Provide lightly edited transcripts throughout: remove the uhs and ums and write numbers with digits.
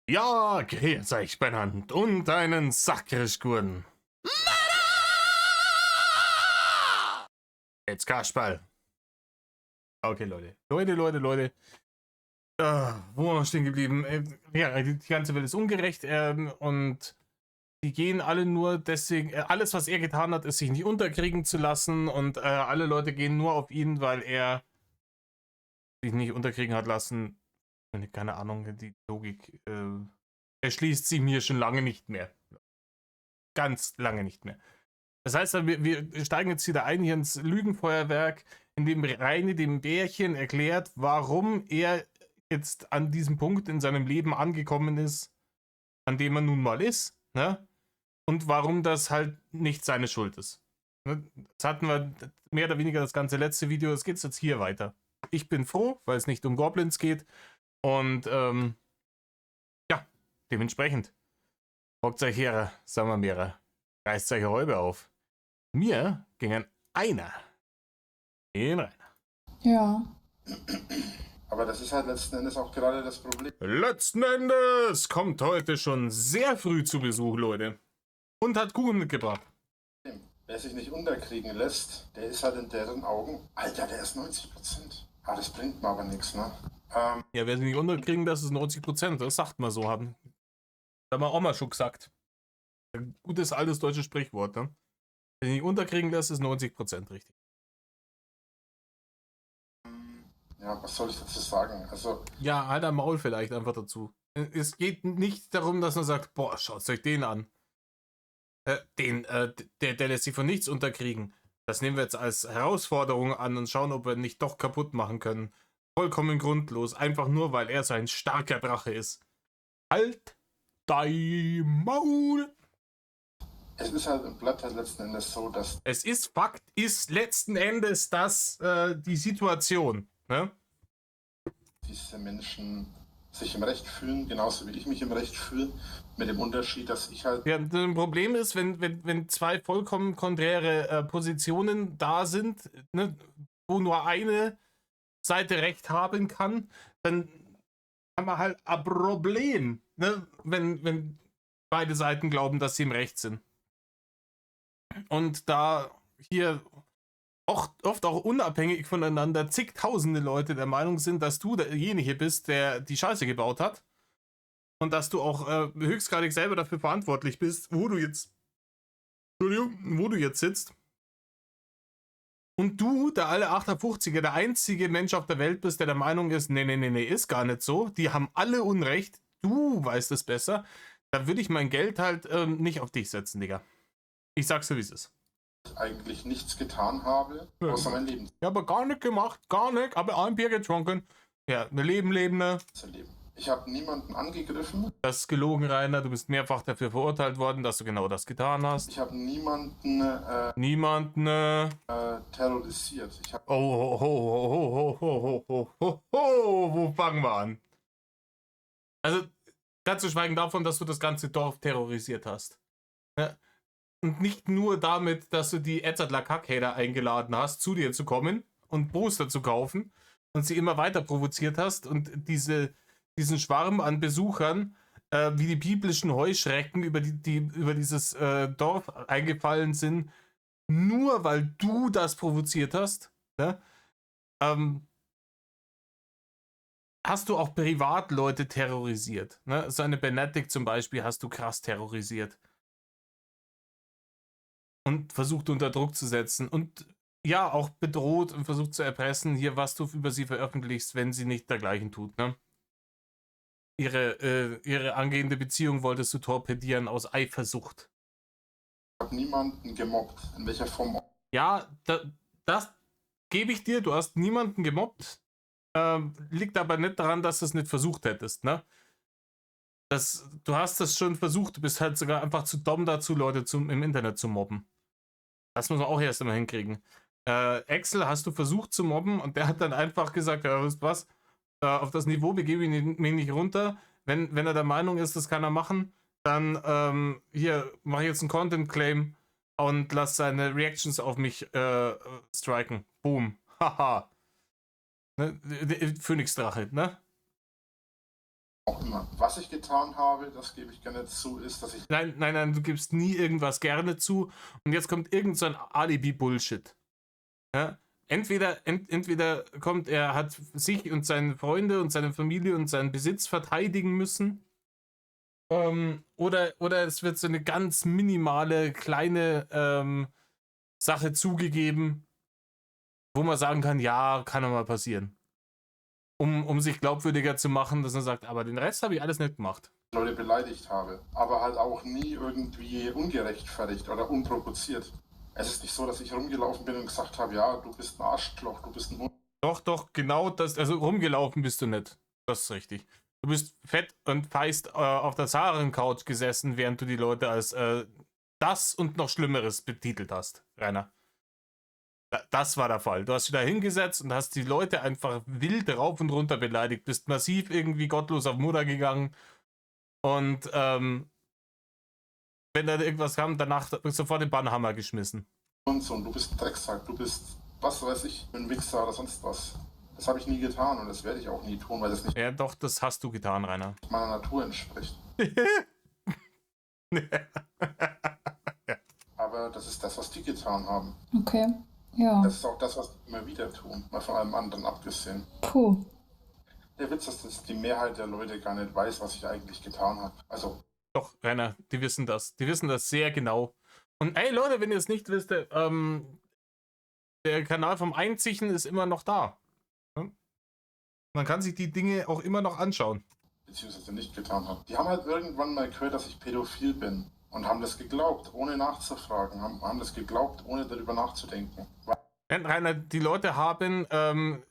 Ja, grüß euch benannt und einen Sackrischgurten. Jetzt Kasperl. Okay, Leute. Leute. Wo waren wir stehen geblieben? Ja, die ganze Welt ist ungerecht und die gehen alle nur deswegen, alles was er getan hat, ist sich nicht unterkriegen zu lassen und alle Leute gehen nur auf ihn, weil er sich nicht unterkriegen hat lassen. Keine Ahnung, die Logik erschließt sie mir schon lange nicht mehr. Ganz lange nicht mehr. Das heißt, wir steigen jetzt wieder ein hier ins Lügenfeuerwerk, in dem Reine dem Bärchen erklärt, warum er jetzt an diesem Punkt in seinem Leben angekommen ist, an dem er nun mal ist, ne? Und warum das halt nicht seine Schuld ist. Ne? Das hatten wir mehr oder weniger das ganze letzte Video, es geht jetzt hier weiter. Ich bin froh, weil es nicht um Goblins geht und ja, dementsprechend. Hockt euch her, sagen wir mehrere. Reißt euch Räuber auf. Mir gingen einer in rein. Ja. Aber das ist halt letzten Endes auch gerade das Problem. Letzten Endes kommt heute schon sehr früh zu Besuch, Leute. Und hat Kuchen mitgebracht. Wer sich nicht unterkriegen lässt, der ist halt in deren Augen, Alter, der ist 90%. Ah, das bringt mir aber nichts, ne? Ja, wer sich nicht unterkriegen, das ist 90%. Das sagt man so. Haben wir auch mal schon gesagt. Ein gutes altes deutsches Sprichwort, ne? Wer sich nicht unterkriegen lässt, ist 90% richtig. Ja, was soll ich dazu sagen? Also, Ja, halt am Maul vielleicht einfach dazu. Es geht nicht darum, dass man sagt, boah, schaut euch den an. Der lässt sich von nichts unterkriegen. Das nehmen wir jetzt als Herausforderung an und schauen, ob wir ihn nicht doch kaputt machen können. Vollkommen grundlos, einfach nur, weil er so ein starker Drache ist. Halt dein Maul! es ist halt, bleibt halt letzten Endes so, dass Es ist Fakt, ist letzten Endes das die Situation. Ne? diese Menschen sich im Recht fühlen, genauso wie ich mich im Recht fühle, mit dem Unterschied, dass ich halt Ja, das Problem ist, wenn zwei vollkommen konträre Positionen da sind, ne, wo nur eine Seite Recht haben kann, dann haben wir halt ein Problem, ne, wenn beide Seiten glauben, dass sie im Recht sind. Und da hier oft auch unabhängig voneinander zigtausende Leute der Meinung sind, dass du derjenige bist, der die Scheiße gebaut hat und dass du auch höchstgradig selber dafür verantwortlich bist, wo du jetzt sitzt. Und du, der alle 58er, der einzige Mensch auf der Welt bist, der der Meinung ist, nee, ist gar nicht so. Die haben alle Unrecht. Du weißt es besser. Da würde ich mein Geld halt nicht auf dich setzen, Digga. Ich sag's dir, wie es ist. eigentlich nichts getan habe, außer mein Leben Ja, aber gar nicht gemacht, gar nicht. Aber ein Bier getrunken. Ja, wir leben, ne? zu leben. Ich habe niemanden angegriffen, Das ist gelogen, Rainer. Du bist mehrfach dafür verurteilt worden, dass du genau das getan hast. ich habe niemanden Niemand, ne? terrorisiert. Ich habe Oh, wo fangen wir an? Also, ganz zu schweigen davon, dass du das ganze Dorf terrorisiert hast. Ja? Und nicht nur damit, dass du die Edzardler Kackhater eingeladen hast, zu dir zu kommen und Poster zu kaufen und sie immer weiter provoziert hast und diesen Schwarm an Besuchern wie die biblischen Heuschrecken über dieses Dorf eingefallen sind, nur weil du das provoziert hast, ne? Hast du auch Privatleute terrorisiert. Ne? So eine Benedikt zum Beispiel hast du krass terrorisiert. Und versucht unter Druck zu setzen. Und ja, auch bedroht und versucht zu erpressen, hier, was du über sie veröffentlichst, wenn sie nicht dergleichen tut. Ne? Ihre angehende Beziehung wolltest du torpedieren aus Eifersucht. habe niemanden gemobbt, in welcher Form auch. Ja, das gebe ich dir. Du hast niemanden gemobbt. Liegt aber nicht daran, dass du es nicht versucht hättest, ne? Du hast es schon versucht, du bist halt sogar einfach zu dumm dazu, Leute im Internet zu mobben. Das muss man auch erst einmal hinkriegen. Axel hast du versucht zu mobben und der hat dann einfach gesagt, ja, wisst was, auf das Niveau begebe ich mich nicht runter. Wenn er der Meinung ist, das kann er machen, dann hier, mache ich jetzt einen Content-Claim und lass seine Reactions auf mich striken. Boom. Haha. Ne? Phönix-Drache, ne? auch immer. Was ich getan habe, das gebe ich gerne zu, ist, dass ich... Nein, du gibst nie irgendwas gerne zu. Und jetzt kommt irgend so ein Alibi-Bullshit. Ja? Entweder kommt, er hat sich und seine Freunde und seine Familie und seinen Besitz verteidigen müssen. Oder es wird so eine ganz minimale, kleine Sache zugegeben, wo man sagen kann, ja, kann doch mal passieren. Um sich glaubwürdiger zu machen, dass man sagt, aber den Rest habe ich alles nicht gemacht. Leute beleidigt habe, aber halt auch nie irgendwie ungerechtfertigt oder unprovoziert. Es ist nicht so, dass ich rumgelaufen bin und gesagt habe, ja, du bist ein Arschloch, du bist ein... Doch, genau das, also rumgelaufen bist du nicht. Das ist richtig. Du bist fett und feist auf der Saaren-Couch gesessen, während du die Leute als das und noch Schlimmeres betitelt hast, Rainer. Das war der Fall. Du hast dich da hingesetzt und hast die Leute einfach wild rauf und runter beleidigt, bist massiv irgendwie gottlos auf Mutter gegangen und wenn da irgendwas kam, danach sofort den Bannhammer geschmissen. Und so, und du bist ein Drecksack, du bist, was weiß ich, ein Wichser oder sonst was. Das habe ich nie getan und das werde ich auch nie tun, weil das nicht Ja, doch, das hast du getan, Rainer. meiner Natur entspricht. Aber das ist das, was die getan haben. Okay, ja. Das ist auch das, was die immer wieder tun, mal von allem anderen abgesehen. Puh. Der Witz ist, dass die Mehrheit der Leute gar nicht weiß, was ich eigentlich getan habe. Also, Doch, Rainer, die wissen das. Die wissen das sehr genau. Und ey, Leute, wenn ihr es nicht wisst, der Kanal vom Einzichen ist immer noch da. Ja? Man kann sich die Dinge auch immer noch anschauen. beziehungsweise nicht getan habe. Die haben halt irgendwann mal gehört, dass ich pädophil bin und haben das geglaubt, ohne nachzufragen, haben das geglaubt, ohne darüber nachzudenken. Ja, Rainer, die Leute haben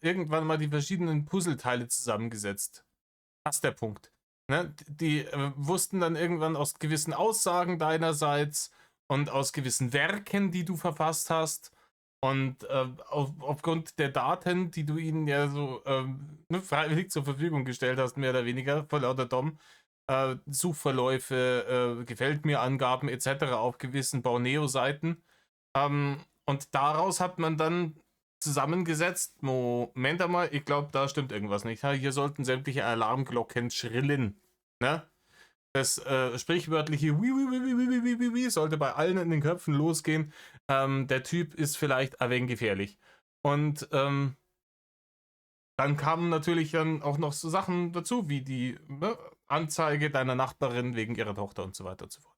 irgendwann mal die verschiedenen Puzzleteile zusammengesetzt. Das ist der Punkt. Ne? Die wussten dann irgendwann aus gewissen Aussagen deinerseits und aus gewissen Werken, die du verfasst hast und aufgrund der Daten, die du ihnen ja so freiwillig zur Verfügung gestellt hast, mehr oder weniger, vor lauter Dom, Suchverläufe, gefällt mir Angaben etc. auf gewissen Borneo-Seiten. Und daraus hat man dann zusammengesetzt, Moment einmal, ich glaube, da stimmt irgendwas nicht. Hier sollten sämtliche Alarmglocken schrillen. Ne? Das sprichwörtliche Wie sollte bei allen in den Köpfen losgehen. Der Typ ist vielleicht ein wenig gefährlich. Und dann kamen natürlich dann auch noch so Sachen dazu, wie die Anzeige deiner Nachbarin wegen ihrer Tochter und so weiter und so fort.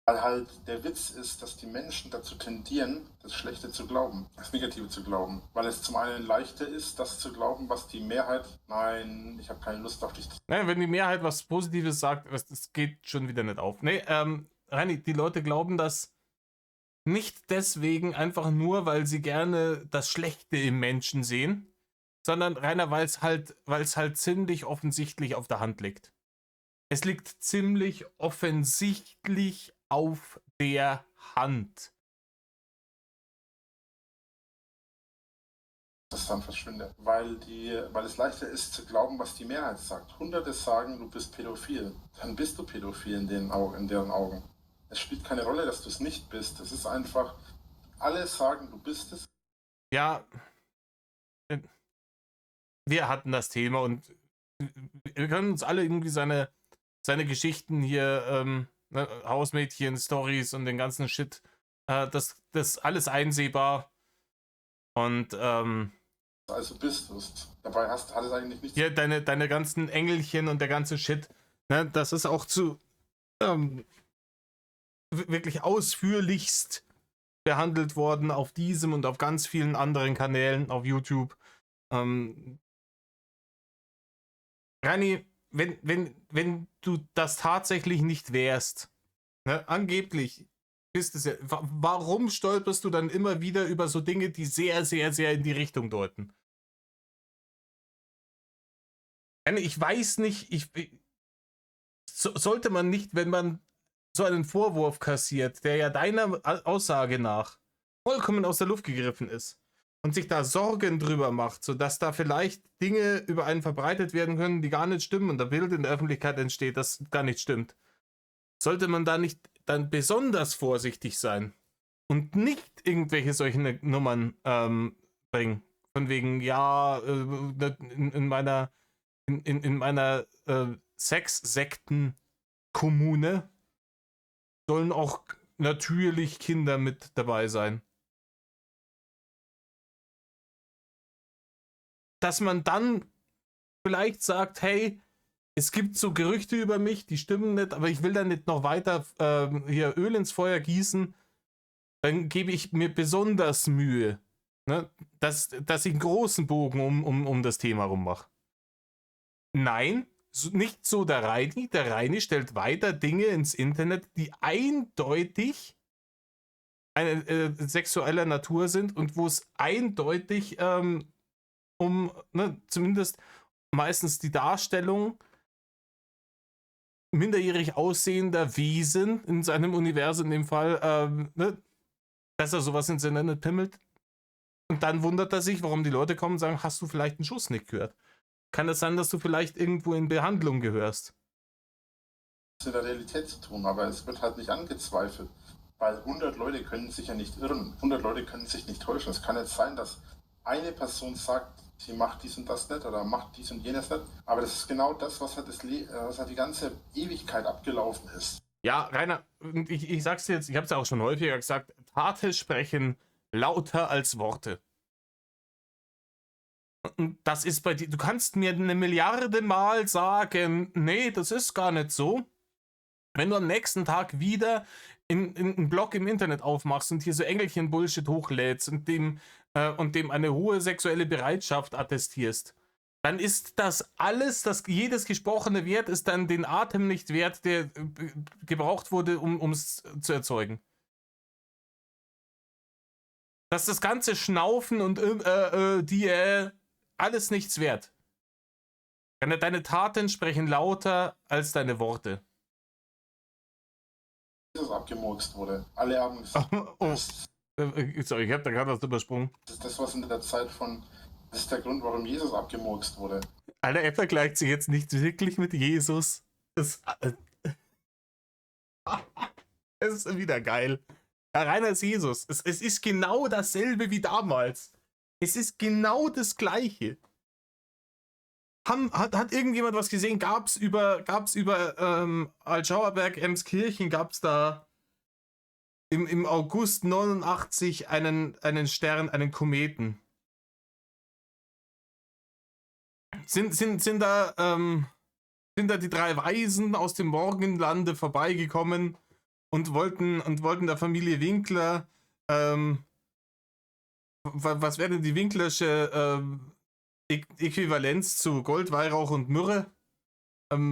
Weil halt der Witz ist, dass die Menschen dazu tendieren, das Schlechte zu glauben, das Negative zu glauben. Weil es zum einen leichter ist, das zu glauben, was die Mehrheit, nein, ich habe keine Lust auf dich. Naja, wenn die Mehrheit was Positives sagt, das geht schon wieder nicht auf. Nee, Reini, die Leute glauben das nicht deswegen einfach nur, weil sie gerne das Schlechte im Menschen sehen, sondern Rainer, weil es halt ziemlich offensichtlich auf der Hand liegt. Es liegt ziemlich offensichtlich auf der Hand. Das dann verschwindet. Weil es leichter ist zu glauben, was die Mehrheit sagt. Hunderte sagen, du bist pädophil. Dann bist du pädophil in deren Augen. Es spielt keine Rolle, dass du es nicht bist. Es ist einfach, alle sagen, du bist es. Ja, wir hatten das Thema und wir können uns alle irgendwie seine Geschichten hier, Hausmädchen, Stories und den ganzen Shit, das alles einsehbar. Und Also bist du es. Dabei hat es eigentlich nichts. Ja, deine ganzen Engelchen und der ganze Shit, ne, das ist auch zu wirklich ausführlichst behandelt worden auf diesem und auf ganz vielen anderen Kanälen auf YouTube. Rani, wenn du das tatsächlich nicht wärst, ne, angeblich ist es ja, warum stolperst du dann immer wieder über so Dinge, die sehr, sehr, sehr in die Richtung deuten? Ich weiß nicht, sollte man nicht, wenn man so einen Vorwurf kassiert, der ja deiner Aussage nach vollkommen aus der Luft gegriffen ist und sich da Sorgen drüber macht, sodass da vielleicht Dinge über einen verbreitet werden können, die gar nicht stimmen und ein Bild in der Öffentlichkeit entsteht, das gar nicht stimmt. Sollte man da nicht dann besonders vorsichtig sein und nicht irgendwelche solchen Nummern bringen? Von wegen, ja, in meiner Sexsekten-Kommune sollen auch natürlich Kinder mit dabei sein. Dass man dann vielleicht sagt, hey, es gibt so Gerüchte über mich, die stimmen nicht, aber ich will da nicht noch weiter hier Öl ins Feuer gießen, dann gebe ich mir besonders Mühe, ne, dass ich einen großen Bogen um das Thema rummache. Nein, nicht so der Reini. Der Reini stellt weiter Dinge ins Internet, die eindeutig sexueller Natur sind und wo es eindeutig zumindest meistens die Darstellung minderjährig aussehender Wesen in seinem Universum, in dem Fall, dass er sowas ins Internet pimmelt. Und dann wundert er sich, warum die Leute kommen und sagen, hast du vielleicht einen Schuss nicht gehört? Kann es sein, dass du vielleicht irgendwo in Behandlung gehörst? Das hat mit der Realität zu tun, aber es wird halt nicht angezweifelt. Weil 100 Leute können sich ja nicht irren. 100 Leute können sich nicht täuschen. Es kann jetzt sein, dass eine Person sagt, sie macht dies und das nicht oder macht dies und jenes nicht. Aber das ist genau das, was halt die ganze Ewigkeit abgelaufen ist. Ja, Rainer, ich sag's dir jetzt, ich hab's ja auch schon häufiger gesagt, Taten sprechen lauter als Worte. Und das ist bei dir, du kannst mir 1 Milliarde Mal sagen, nee, das ist gar nicht so. Wenn du am nächsten Tag wieder einen Blog im Internet aufmachst und hier so Engelchen-Bullshit hochlädst und dem eine hohe sexuelle Bereitschaft attestierst, dann ist das alles, jedes gesprochene Wert ist dann den Atem nicht wert, der gebraucht wurde, um es zu erzeugen. Dass das ganze Schnaufen und alles nichts wert. Deine Taten sprechen lauter als deine Worte. Jesus abgemurkst wurde. Alle haben gesagt, sorry, ich hab da gerade was übersprungen. das ist das, was in der Zeit das ist der Grund, warum Jesus abgemurkst wurde. Alter, er vergleicht sich jetzt nicht wirklich mit Jesus. Das ist wieder geil. Ja, Rainer ist Jesus. Es ist genau dasselbe wie damals. Es ist genau das Gleiche. Hat irgendjemand was gesehen? Gab's über Altschauerberg, Emskirchen, gab's da im August 89 einen Stern, einen Kometen? Sind da die 3 Weisen aus dem Morgenlande vorbeigekommen und wollten der Familie Winkler, was wäre denn die Winklersche Äquivalenz zu Gold, Weihrauch und Myrrhe?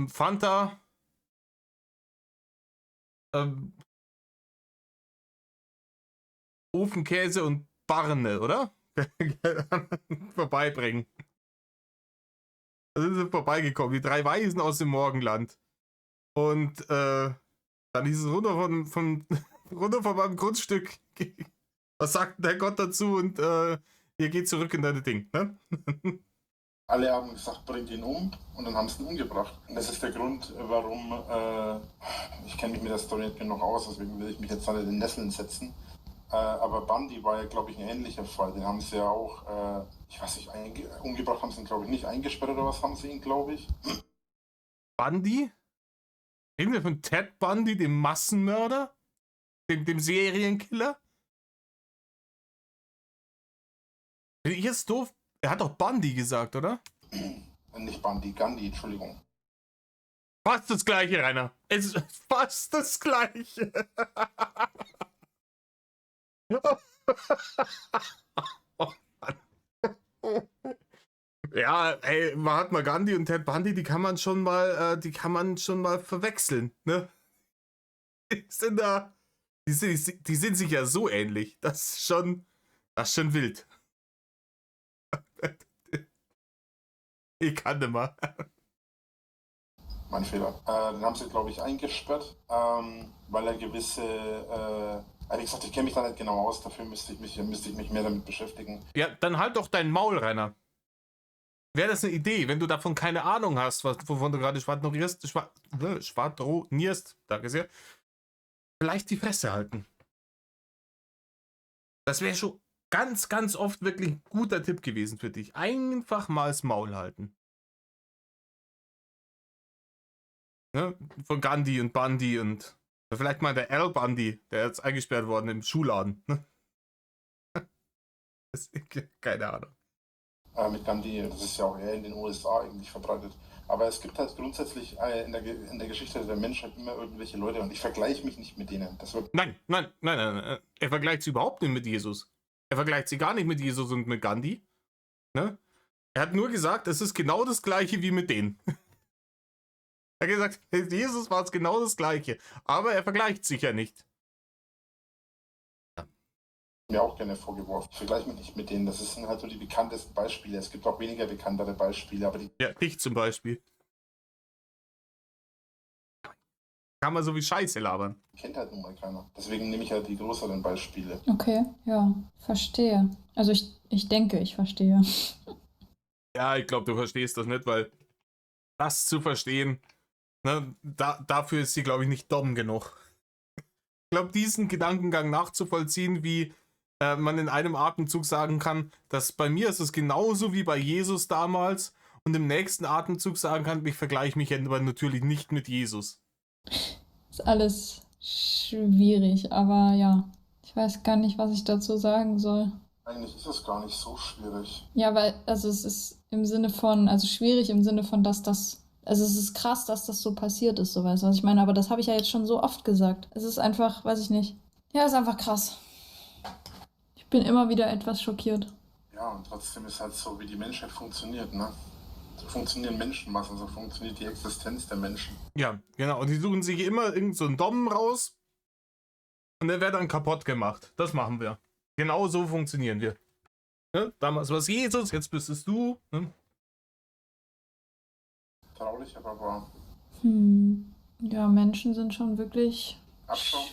Fanta, Ofenkäse und Barne, oder? Vorbeibringen. Da sind sie vorbeigekommen, die 3 Weisen aus dem Morgenland. Und dann hieß es runter von meinem Grundstück. Was sagt der Gott dazu? Und ihr geht zurück in deine Ding, ne? Alle haben gesagt, bringt ihn um und dann haben sie ihn umgebracht. Und das ist der Grund, warum, ich kenne mich mit der Story nicht genug aus, deswegen will ich mich jetzt nicht in den Nesseln setzen. Aber Bundy war ja, glaube ich, ein ähnlicher Fall. Den haben sie ja auch, ich weiß nicht, umgebracht haben sie ihn, glaube ich, nicht. Eingesperrt oder was haben sie ihn, glaube ich. Bundy? Reden wir von Ted Bundy, dem Massenmörder? Dem Serienkiller? Hier ist doof. Er hat doch Bundy gesagt, oder? Nicht Bundy, Gandhi, Entschuldigung. Fast das Gleiche, Rainer. Es ist fast das Gleiche. Oh Mann. Ja, ey, Mahatma Gandhi und Ted Bundy, die kann man schon mal verwechseln, ne? Die sind sich ja so ähnlich. Das ist schon wild. Ich kann nicht mehr. Mein Fehler. Den haben sie, glaube ich, eingesperrt, weil er gewisse, wie gesagt, ich kenne mich da nicht genau aus, dafür müsste ich mich mehr damit beschäftigen. Ja, dann halt doch dein Maul, Rainer. Wäre das eine Idee, wenn du davon keine Ahnung hast, wovon du gerade schwadronierst, danke sehr, vielleicht die Fresse halten. Das wäre schon ganz, ganz oft wirklich ein guter Tipp gewesen für dich. Einfach mal das Maul halten. Ne? Von Gandhi und Bundy und vielleicht mal der Al Bundy, der jetzt eingesperrt worden im Schuhladen. Ne? Keine Ahnung. Mit Gandhi, das ist ja auch eher in den USA eigentlich verbreitet. Aber es gibt halt grundsätzlich in der Geschichte der Menschheit immer irgendwelche Leute und ich vergleiche mich nicht mit denen. Das wird Nein. Er vergleicht sie überhaupt nicht mit Jesus. Er vergleicht sie gar nicht mit Jesus und mit Gandhi. Ne? Er hat nur gesagt, es ist genau das Gleiche wie mit denen. Er hat gesagt, Jesus war es genau das Gleiche. Aber er vergleicht sich ja nicht. mir auch gerne vorgeworfen. Ich vergleiche mich nicht mit denen. Das sind halt so die bekanntesten Beispiele. Es gibt auch weniger bekanntere Beispiele, aber die Ja, dich zum Beispiel. Kann man so wie Scheiße labern. kennt halt nun mal keiner. Deswegen nehme ich halt die größeren Beispiele. Okay, ja, verstehe. Also ich denke, ich verstehe. Ja, ich glaube, du verstehst das nicht, weil das zu verstehen, ne, dafür ist sie, glaube ich, nicht dumm genug. Ich glaube, diesen Gedankengang nachzuvollziehen, wie man in einem Atemzug sagen kann, dass bei mir ist es genauso wie bei Jesus damals und im nächsten Atemzug sagen kann, ich vergleiche mich aber natürlich nicht mit Jesus. Ist alles schwierig, aber ja, ich weiß gar nicht, was ich dazu sagen soll. Eigentlich ist es gar nicht so schwierig. Ja, weil, also es ist im Sinne von, also schwierig im Sinne von, dass das, also es ist krass, dass das so passiert ist, so weißt du, was ich meine, aber das habe ich ja jetzt schon so oft gesagt. Es ist einfach, weiß ich nicht. Ja, ist einfach krass. Ich bin immer wieder etwas schockiert. Ja, und trotzdem ist halt so, wie die Menschheit funktioniert, ne? So funktionieren Menschenmassen, so funktioniert die Existenz der Menschen. Ja, genau. Und die suchen sich immer irgend so einen Dom raus und der wird dann kaputt gemacht. Das machen wir. Genau so funktionieren wir. Ne? Damals war es Jesus, jetzt bist es du. Ne? Traurig, aber wahr. Ja, Menschen sind schon wirklich. Abschau.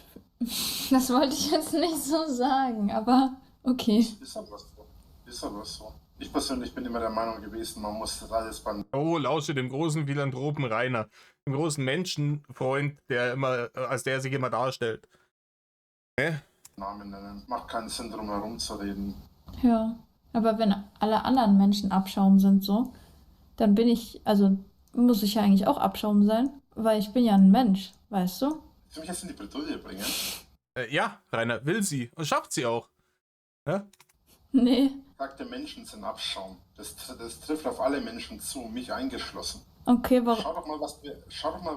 Das wollte ich jetzt nicht so sagen, aber okay. Ist aber so. Ist aber so. Ich persönlich bin immer der Meinung gewesen, man muss das alles beim Oh, lausche dem großen Philanthropen Rainer, dem großen Menschenfreund, der immer, als der sich immer darstellt. Ne? Namen nennen. Macht keinen Sinn, drum herum zu reden. Ja, aber wenn alle anderen Menschen Abschaum sind so, dann bin ich, also muss ich ja eigentlich auch Abschaum sein, weil ich bin ja ein Mensch, weißt du? Willst du mich jetzt in die Bredouille bringen? Ja, Rainer, will sie und schafft sie auch. Ja? Nee. Sagte Menschen sind Abschaum. Das trifft auf alle Menschen zu, mich eingeschlossen. Okay, warum? Schau doch mal,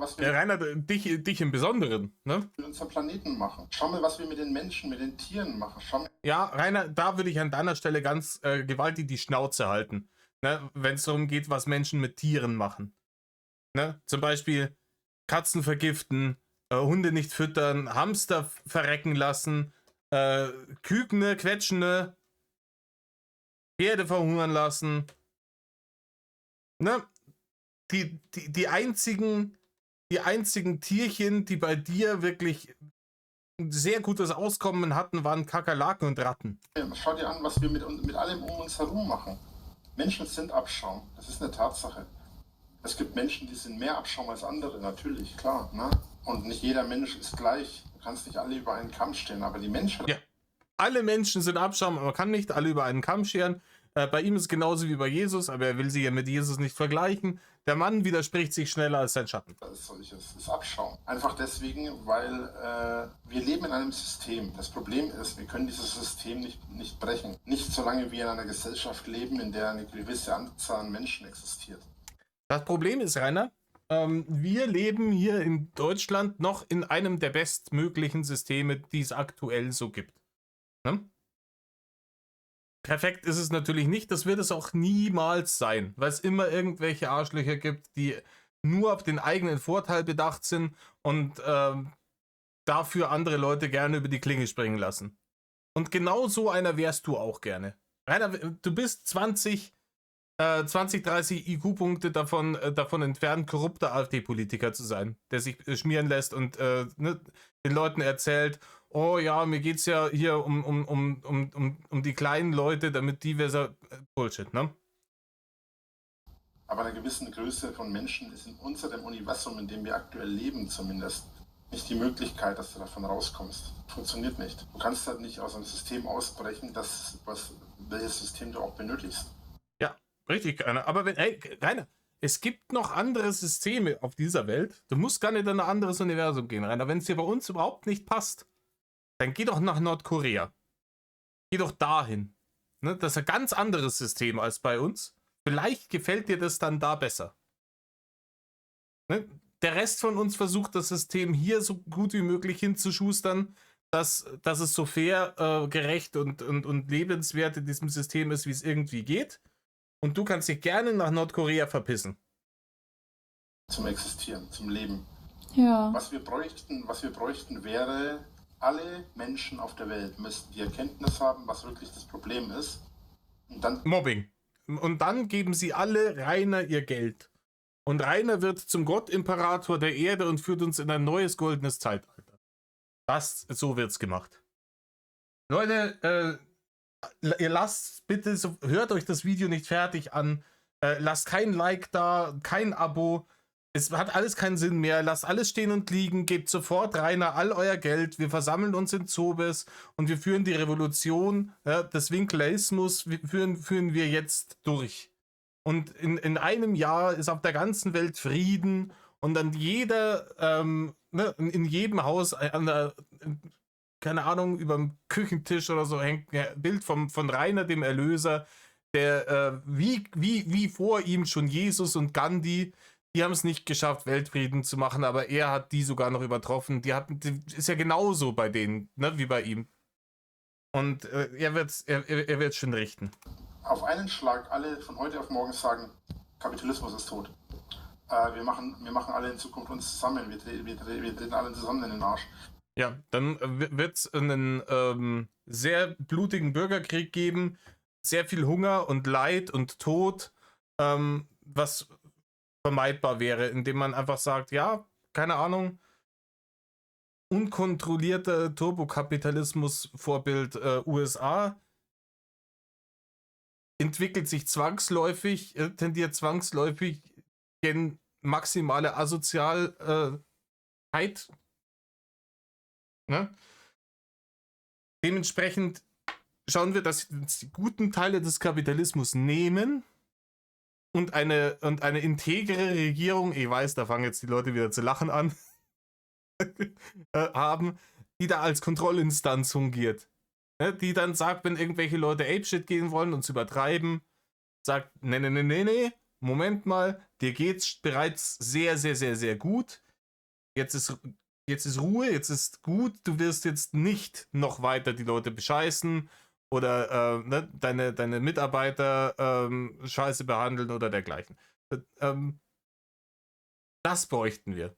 was wir Rainer, dich im Besonderen. Ne? mit unserem Planeten machen. Schau mal, was wir mit den Menschen, mit den Tieren machen. Schau mal. Ja, Rainer, da würde ich an deiner Stelle ganz gewaltig die Schnauze halten. Ne? Wenn es darum geht, was Menschen mit Tieren machen. Ne? Zum Beispiel Katzen vergiften, Hunde nicht füttern, Hamster verrecken lassen, Küken, Quetschende, Pferde verhungern lassen. Ne? Die einzigen Tierchen, die bei dir wirklich ein sehr gutes Auskommen hatten, waren Kakerlaken und Ratten. Schau dir an, was wir mit allem um uns herum machen. Menschen sind Abschaum. Das ist eine Tatsache. Es gibt Menschen, die sind mehr Abschaum als andere, natürlich, klar. Ne? Und nicht jeder Mensch ist gleich. Du kannst nicht alle über einen Kamm stellen, aber die Menschheit. Ja. Alle Menschen sind Abschaum, aber man kann nicht alle über einen Kamm scheren. Bei ihm ist es genauso wie bei Jesus, aber er will sie ja mit Jesus nicht vergleichen. Der Mann widerspricht sich schneller als sein Schatten. Das ist solches, ist Abschaum. Einfach deswegen, weil wir leben in einem System. Das Problem ist, wir können dieses System nicht brechen. Nicht solange wir in einer Gesellschaft leben, in der eine gewisse Anzahl an Menschen existiert. Das Problem ist, Rainer, wir leben hier in Deutschland noch in einem der bestmöglichen Systeme, die es aktuell so gibt. Ne? Perfekt ist es natürlich nicht, das wird es auch niemals sein, weil es immer irgendwelche Arschlöcher gibt, die nur auf den eigenen Vorteil bedacht sind und dafür andere Leute gerne über die Klinge springen lassen. Und genau so einer wärst du auch gerne. Rainer, du bist 20, 30 IQ-Punkte davon entfernt, korrupter AfD-Politiker zu sein, der sich schmieren lässt und den Leuten erzählt, oh ja, mir geht's ja hier um die kleinen Leute, damit die besser. Bullshit, ne? Aber eine gewisse Größe von Menschen ist in unserem Universum, in dem wir aktuell leben zumindest, nicht die Möglichkeit, dass du davon rauskommst. Funktioniert nicht. Du kannst halt nicht aus einem System ausbrechen, welches System du auch benötigst. Ja, richtig, Rainer. Aber Rainer, es gibt noch andere Systeme auf dieser Welt. Du musst gar nicht in ein anderes Universum gehen, Rainer. Wenn es dir bei uns überhaupt nicht passt, dann geh doch nach Nordkorea. Geh doch dahin. Ne? Das ist ein ganz anderes System als bei uns. Vielleicht gefällt dir das dann da besser. Ne? Der Rest von uns versucht, das System hier so gut wie möglich hinzuschustern, dass es so fair, gerecht und lebenswert in diesem System ist, wie es irgendwie geht. Und du kannst dich gerne nach Nordkorea verpissen. Zum Existieren, zum Leben. Ja. Was wir bräuchten, wäre, alle Menschen auf der Welt müssten die Erkenntnis haben, was wirklich das Problem ist. Und dann Mobbing. Und dann geben sie alle Rainer ihr Geld. Und Rainer wird zum Gottimperator der Erde und führt uns in ein neues goldenes Zeitalter. So wird's gemacht. Leute, ihr lasst bitte, hört euch das Video nicht fertig an. Lasst kein Like da, kein Abo. Es hat alles keinen Sinn mehr. Lasst alles stehen und liegen. Gebt sofort Rainer all euer Geld. Wir versammeln uns in Zobes und wir führen die Revolution des Winkleismus führen wir jetzt durch. Und in einem Jahr ist auf der ganzen Welt Frieden und an in jedem Haus, keine Ahnung, über dem Küchentisch oder so hängt ein Bild von Rainer, dem Erlöser, der wie vor ihm schon Jesus und Gandhi, die haben es nicht geschafft, Weltfrieden zu machen, aber er hat die sogar noch übertroffen. Die ist ja genauso bei denen, ne, wie bei ihm. Und er wird's schon richten. auf einen Schlag alle von heute auf morgen sagen, Kapitalismus ist tot. Wir machen alle in Zukunft uns zusammen, wir treten alle zusammen in den Arsch. Ja, dann wird es einen sehr blutigen Bürgerkrieg geben, sehr viel Hunger und Leid und Tod, was vermeidbar wäre, indem man einfach sagt, ja, keine Ahnung, unkontrollierter Turbokapitalismus Vorbild USA entwickelt sich zwangsläufig, tendiert zwangsläufig gen maximale Asozialheit. Ne? Dementsprechend schauen wir, dass wir uns die guten Teile des Kapitalismus nehmen und eine integere Regierung, ich weiß, da fangen jetzt die Leute wieder zu lachen an, haben, die da als Kontrollinstanz fungiert. Ne? Die dann sagt, wenn irgendwelche Leute Apeshit gehen wollen und es übertreiben, sagt, nee, Moment mal, dir geht's bereits sehr, sehr, sehr, sehr gut. Jetzt ist Ruhe, jetzt ist gut, du wirst jetzt nicht noch weiter die Leute bescheißen oder deine Mitarbeiter scheiße behandeln oder dergleichen. Das bräuchten wir.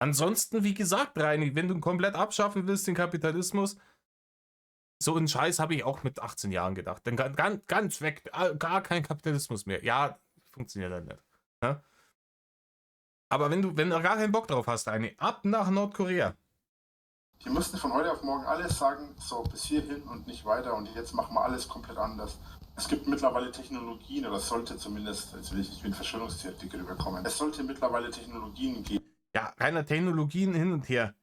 Ansonsten, wie gesagt, Reini, wenn du komplett abschaffen willst, den Kapitalismus, so einen Scheiß habe ich auch mit 18 Jahren gedacht. Dann ganz weg, gar kein Kapitalismus mehr. Ja, funktioniert halt nicht. Ne? Aber wenn du gar keinen Bock drauf hast, ab nach Nordkorea. Die müssten von heute auf morgen alles sagen, so bis hierhin und nicht weiter und jetzt machen wir alles komplett anders. Es gibt mittlerweile Technologien, oder es sollte zumindest, jetzt will ich wie ein Verschwörungstheoretiker rüberkommen, es sollte mittlerweile Technologien geben. Ja, Rainer, Technologien hin und her.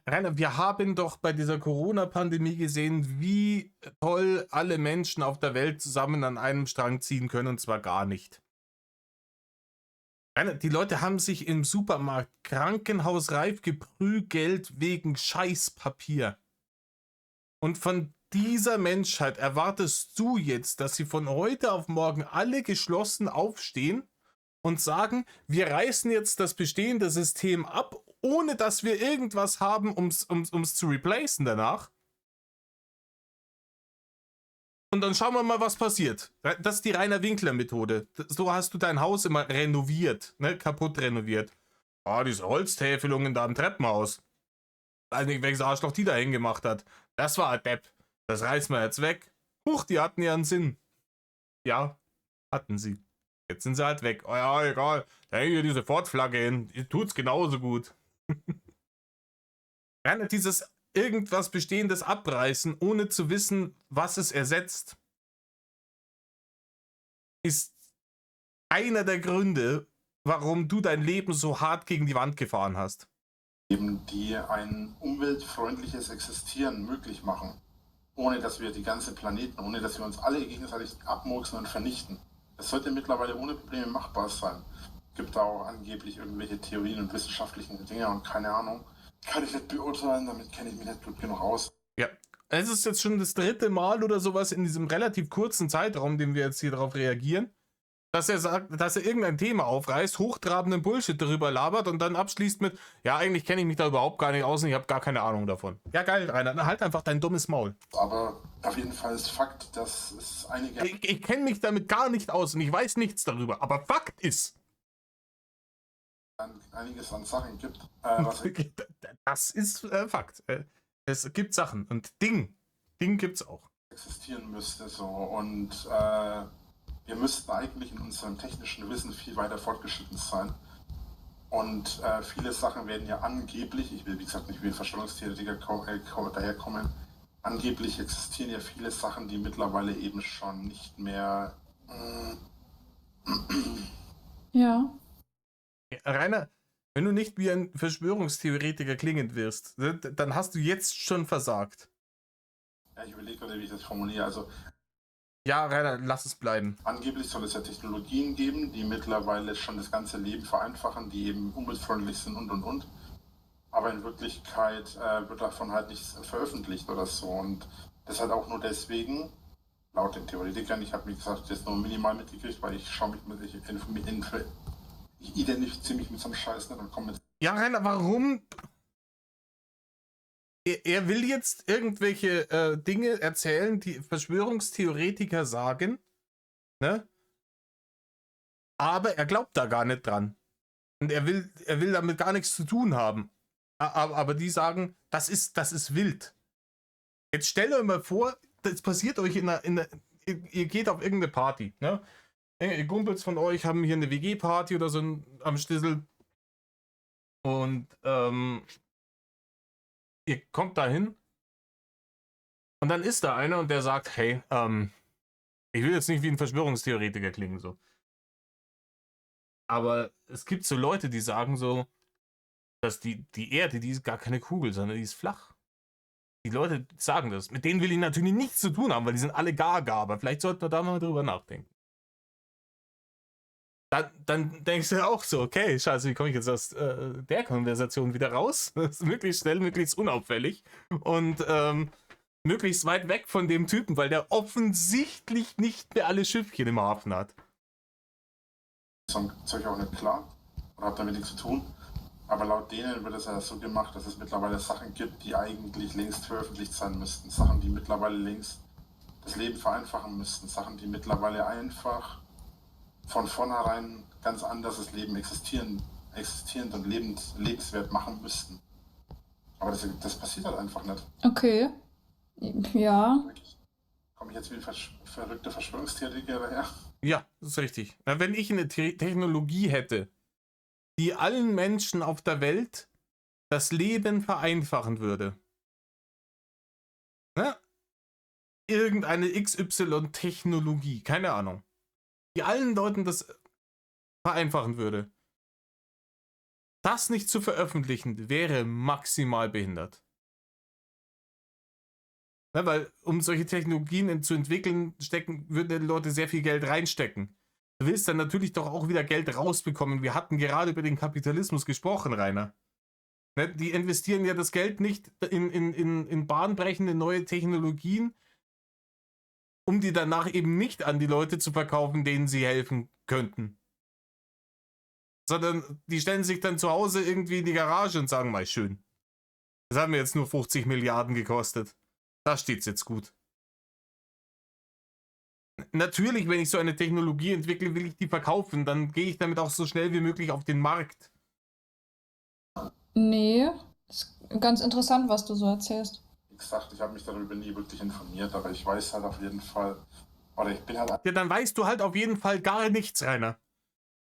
Rainer, wir haben doch bei dieser Corona-Pandemie gesehen, wie toll alle Menschen auf der Welt zusammen an einem Strang ziehen können, und zwar gar nicht. Rainer, die Leute haben sich im Supermarkt krankenhausreif geprügelt wegen Scheißpapier. Und von dieser Menschheit erwartest du jetzt, dass sie von heute auf morgen alle geschlossen aufstehen und sagen, wir reißen jetzt das bestehende System ab, ohne dass wir irgendwas haben, um's zu replacen danach. Und dann schauen wir mal, was passiert. Das ist die Rainer Winkler-Methode. So hast du dein Haus immer renoviert, ne? Kaputt renoviert. Diese Holztäfelungen da im Treppenhaus. Weiß nicht, welches Arschloch die da hingemacht hat. Das war ein Depp. Das reißen wir jetzt weg. Huch, die hatten ihren Sinn. Ja, hatten sie. Jetzt sind sie halt weg. Oh ja, egal. Da hängt hier diese Ford-Flagge hin. Die tut's genauso gut. Dieses irgendwas Bestehendes abreißen, ohne zu wissen, was es ersetzt, ist einer der Gründe, warum du dein Leben so hart gegen die Wand gefahren hast. Die ein umweltfreundliches Existieren möglich machen, ohne dass wir die ganze Planeten, ohne dass wir uns alle gegenseitig abmurksen und vernichten. Das sollte mittlerweile ohne Probleme machbar sein. Es gibt da auch angeblich irgendwelche Theorien und wissenschaftlichen Dinge und keine Ahnung. Kann ich nicht beurteilen, damit kenne ich mich nicht gut genug aus. Ja, es ist jetzt schon das 3. Mal oder sowas in diesem relativ kurzen Zeitraum, den wir jetzt hier darauf reagieren, dass er sagt, dass er irgendein Thema aufreißt, hochtrabenden Bullshit darüber labert und dann abschließt mit, ja, eigentlich kenne ich mich da überhaupt gar nicht aus und ich habe gar keine Ahnung davon. Ja, geil, Rainer, dann halt einfach dein dummes Maul. Aber auf jeden Fall ist Fakt, dass es einige Ich kenne mich damit gar nicht aus und ich weiß nichts darüber, aber Fakt ist, einiges an Sachen gibt. das ist Fakt. Es gibt Sachen und Ding gibt's auch. Existieren müsste. So. Und wir müssten eigentlich in unserem technischen Wissen viel weiter fortgeschritten sein. Und viele Sachen werden ja angeblich, ich will wie gesagt nicht wie ein Verschwörungstheoretiker daherkommen, angeblich existieren ja viele Sachen, die mittlerweile eben schon nicht mehr... Ja. Rainer, wenn du nicht wie ein Verschwörungstheoretiker klingend wirst, dann hast du jetzt schon versagt. Ja, ich überlege gerade, wie ich das formuliere. Also Ja, Rainer, lass es bleiben. angeblich soll es ja Technologien geben, die mittlerweile schon das ganze Leben vereinfachen, die eben umweltfreundlich sind und. Aber in Wirklichkeit wird davon halt nichts veröffentlicht oder so. Und das halt auch nur deswegen, laut den Theoretikern, ich habe, wie gesagt, jetzt nur minimal mitgekriegt, weil ich schaue mich mit, ich identifiziere mich mit so einem Scheiß nicht und komme mit. Ja, Rainer, warum? Er will jetzt irgendwelche Dinge erzählen, die Verschwörungstheoretiker sagen, ne? Aber er glaubt da gar nicht dran. Und er will damit gar nichts zu tun haben. Aber die sagen, das ist wild. Jetzt stellt euch mal vor, das passiert euch ihr geht auf irgendeine Party, ne? Ihr Kumpels von euch haben hier eine WG-Party oder so am Stissel. Und ihr kommt da hin. Und dann ist da einer und der sagt, hey, ich will jetzt nicht wie ein Verschwörungstheoretiker klingen, so. Aber es gibt so Leute, die sagen so, dass die Erde, die ist gar keine Kugel, sondern die ist flach. Die Leute sagen das. Mit denen will ich natürlich nichts zu tun haben, weil die sind alle gaga, aber vielleicht sollten wir da mal drüber nachdenken. Dann denkst du auch so, okay, scheiße, wie komme ich jetzt aus der Konversation wieder raus? Das ist möglichst schnell, möglichst unauffällig und möglichst weit weg von dem Typen, weil der offensichtlich nicht mehr alle Schiffchen im Hafen hat. So Zeug auch nicht klar oder habe damit nichts zu tun. Aber laut denen wird es ja so gemacht, dass es mittlerweile Sachen gibt, die eigentlich längst veröffentlicht sein müssten. Sachen, die mittlerweile längst das Leben vereinfachen müssten. Sachen, die mittlerweile einfach von vornherein ganz anders das Leben existierend und lebenswert machen müssten. Aber das passiert halt einfach nicht. Okay. Ja. Komme ich jetzt wie ein verrückter Verschwörungstheoretiker daher? Ja, das ist richtig. Na, wenn ich eine Technologie hätte, die allen Menschen auf der Welt das Leben vereinfachen würde. Ne? Irgendeine XY-Technologie, keine Ahnung. Die allen Leuten das vereinfachen würde. Das nicht zu veröffentlichen, wäre maximal behindert. Ne, weil um solche Technologien zu entwickeln, würden die Leute sehr viel Geld reinstecken. Du willst dann natürlich doch auch wieder Geld rausbekommen. Wir hatten gerade über den Kapitalismus gesprochen, Rainer. Ne, die investieren ja das Geld nicht in bahnbrechende neue Technologien, um die danach eben nicht an die Leute zu verkaufen, denen sie helfen könnten. Sondern die stellen sich dann zu Hause irgendwie in die Garage und sagen, mal schön. Das haben mir jetzt nur 50 Milliarden gekostet. Da steht's jetzt gut. Natürlich, wenn ich so eine Technologie entwickle, will ich die verkaufen. Dann gehe ich damit auch so schnell wie möglich auf den Markt. Nee. Ist ganz interessant, was du so erzählst. Wie gesagt, ich habe mich darüber nie wirklich informiert, aber ich weiß halt auf jeden Fall, oder ich bin halt... Ja, dann weißt du halt auf jeden Fall gar nichts, Rainer.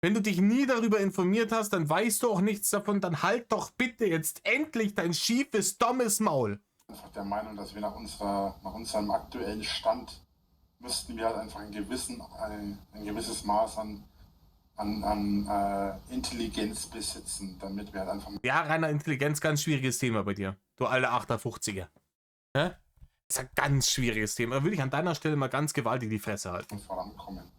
Wenn du dich nie darüber informiert hast, dann weißt du auch nichts davon. Dann halt doch bitte jetzt endlich dein schiefes, dummes Maul. einfach der Meinung, dass wir nach unserem aktuellen Stand müssten wir halt einfach ein gewisses Maß an Intelligenz besitzen, damit wir halt einfach... Ja, reiner Intelligenz, ganz schwieriges Thema bei dir. Du alter 58er. Hä? Das ist ein ganz schwieriges Thema. Da würde ich an deiner Stelle mal ganz gewaltig die Fresse halten. vorankommen.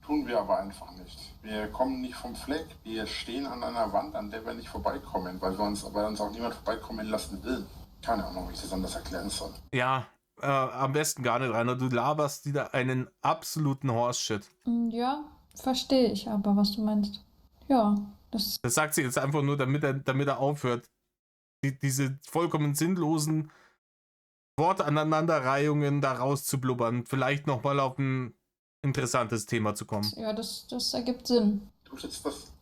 Tun wir aber einfach nicht. Wir kommen nicht vom Fleck, wir stehen an einer Wand, an der wir nicht vorbeikommen, weil uns auch niemand vorbeikommen lassen will. Keine Ahnung, wie ich das anders erklären soll. Ja, am besten gar nicht, Rainer. Du laberst wieder einen absoluten Horse-Shit. Ja, verstehe ich aber, was du meinst. Ja, das. Das sagt sie jetzt einfach nur, damit er aufhört, diese vollkommen sinnlosen Wortaneinanderreihungen da rauszublubbern. Vielleicht nochmal auf ein interessantes Thema zu kommen. Ja, das ergibt Sinn. Tut jetzt das?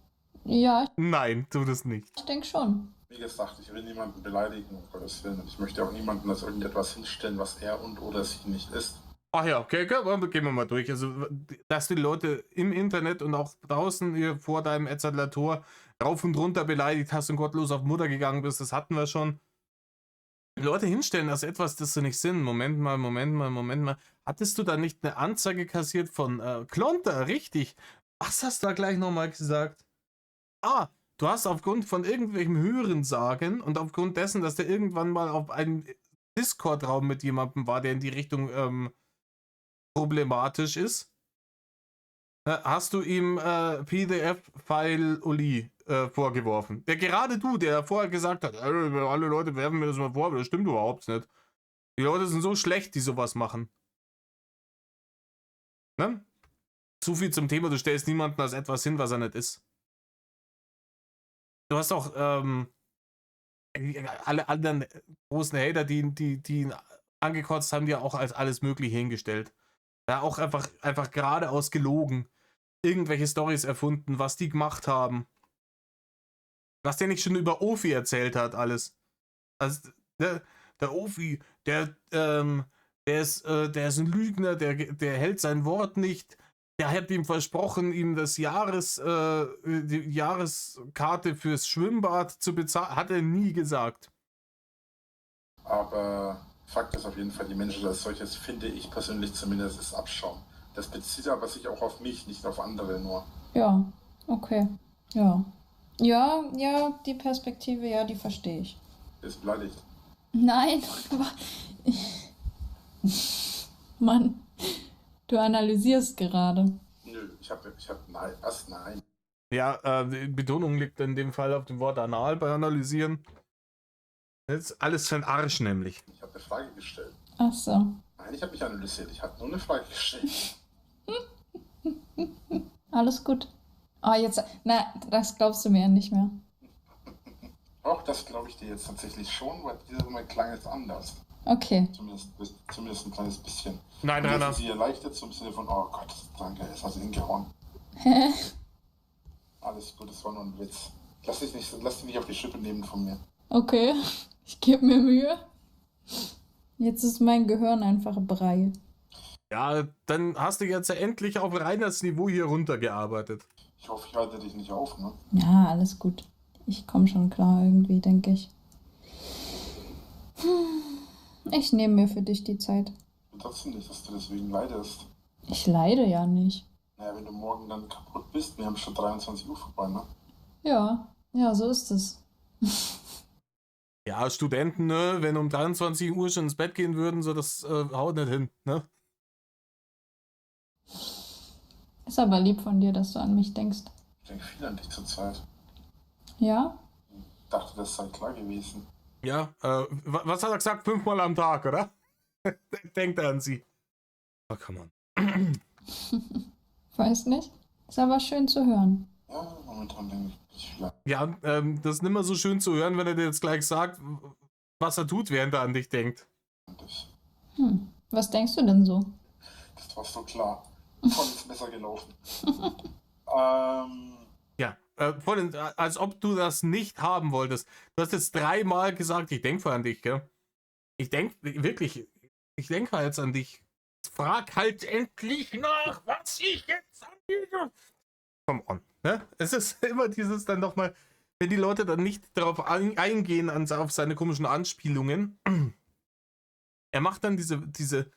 Ja, Nein, tu das nicht. ich denke schon. Wie gesagt, ich will niemanden beleidigen, um Gottes Willen. Und ich möchte auch niemanden als irgendetwas hinstellen, was er und oder sie nicht ist. Ach ja, okay, gehen wir mal durch. Also, dass die Leute im Internet und auch draußen hier vor deinem Tor rauf und runter beleidigt hast und gottlos auf Mutter gegangen bist, das hatten wir schon. Leute hinstellen als etwas, das sie nicht sind. Moment mal. Hattest du da nicht eine Anzeige kassiert von Klonter? Richtig. Was hast du da gleich nochmal gesagt? Ah, du hast aufgrund von irgendwelchem Hörensagen und aufgrund dessen, dass der irgendwann mal auf einem Discord-Raum mit jemandem war, der in die Richtung problematisch ist, hast du ihm PDF-File Uli vorgeworfen. Gerade du, der vorher gesagt hat, alle Leute werfen mir das mal vor, aber das stimmt überhaupt nicht. Die Leute sind so schlecht, die sowas machen. Ne? Zu viel zum Thema, du stellst niemanden als etwas hin, was er nicht ist. Du hast auch alle anderen großen Hater, die ihn angekotzt haben, die ja auch als alles Mögliche hingestellt. Ja, auch einfach geradeaus gelogen. Irgendwelche Storys erfunden, was die gemacht haben. Was der nicht schon über Ofi erzählt hat, alles. Also, der Ofi, der ist ein Lügner, der hält sein Wort nicht. Der hat ihm versprochen, ihm die Jahreskarte fürs Schwimmbad zu bezahlen. Hat er nie gesagt. Aber Fakt ist auf jeden Fall, die Menschen als solches, finde ich persönlich zumindest, ist Abschaum. Das bezieht aber sich auch auf mich, nicht auf andere nur. Ja, okay. Ja. Ja, die Perspektive, ja, die verstehe ich. Ist beleidigt. Nein, aber. Mann, du analysierst gerade. Nö, ich hab, nein, was, nein. Ja, die Betonung liegt in dem Fall auf dem Wort anal bei analysieren. Das ist alles für den Arsch nämlich. Ich habe eine Frage gestellt. Ach so. Nein, ich habe nicht analysiert, ich habe nur eine Frage gestellt. Alles gut. Oh, jetzt. Na, das glaubst du mir ja nicht mehr. Auch das glaube ich dir jetzt tatsächlich schon, weil dieser Mal klang jetzt anders. Okay. Zumindest ein kleines bisschen. Nein, Und Rainer. jetzt ist sie erleichtert zum Sinne von, oh Gott, danke, es hat sie hingehauen. Alles gut, das war nur ein Witz. Lass dich nicht auf die Schippe nehmen von mir. Okay. Ich gebe mir Mühe. Jetzt ist mein Gehirn einfach Brei. Ja, dann hast du jetzt ja endlich auf Reiners Niveau hier runtergearbeitet. Ich hoffe, ich halte dich nicht auf, ne? Ja, alles gut. Ich komme schon klar irgendwie, denke ich. Ich nehme mir für dich die Zeit. Und trotzdem nicht, dass du deswegen leidest. Ich leide ja nicht. Naja, wenn du morgen dann kaputt bist, wir haben schon 23 Uhr vorbei, ne? Ja, so ist es. Ja, Studenten, ne, wenn um 23 Uhr schon ins Bett gehen würden, so das haut nicht hin, ne? Ist aber lieb von dir, dass du an mich denkst. Ich denke viel an dich zur Zeit. Ja? Ich dachte, das sei klar gewesen. Ja, was hat er gesagt? 5-mal am Tag, oder? Denkt er an sie. Oh, come on. Weiß nicht. Ist aber schön zu hören. Ja, momentan denke ich nicht viel an. Ja, das ist nicht mehr so schön zu hören, wenn er dir jetzt gleich sagt, was er tut, während er an dich denkt. dich. Was denkst du denn so? Das war so klar. Voll ins Messer gelaufen. Ja, als ob du das nicht haben wolltest. Du hast jetzt 3-mal gesagt, ich denke an dich, gell? Ich denke jetzt an dich. Frag halt endlich nach, was ich jetzt an dir... Come on, ne? Es ist immer dieses dann nochmal, wenn die Leute dann nicht darauf eingehen, auf seine komischen Anspielungen. Er macht dann diese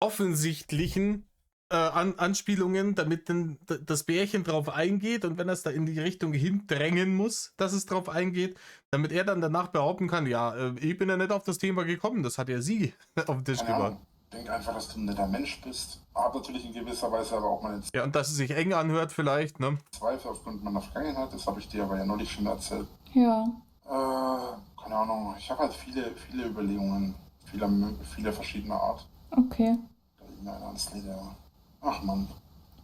offensichtlichen Anspielungen, damit dann das Bärchen drauf eingeht, und wenn er es da in die Richtung hindrängen muss, dass es drauf eingeht, damit er dann danach behaupten kann, ja, ich bin ja nicht auf das Thema gekommen, das hat ja sie auf den Tisch gebracht. denke einfach, dass du ein netter Mensch bist. Habe natürlich in gewisser Weise aber auch meine Ja, und dass es sich eng anhört vielleicht, ne? Zweifel aufgrund meiner Vergangenheit. Das habe ich dir aber ja neulich schon erzählt. Ja. Keine Ahnung. Ich habe halt viele Überlegungen. Viele verschiedene Art. Okay. Da liegt mir einer ans Leder. Ach Mann.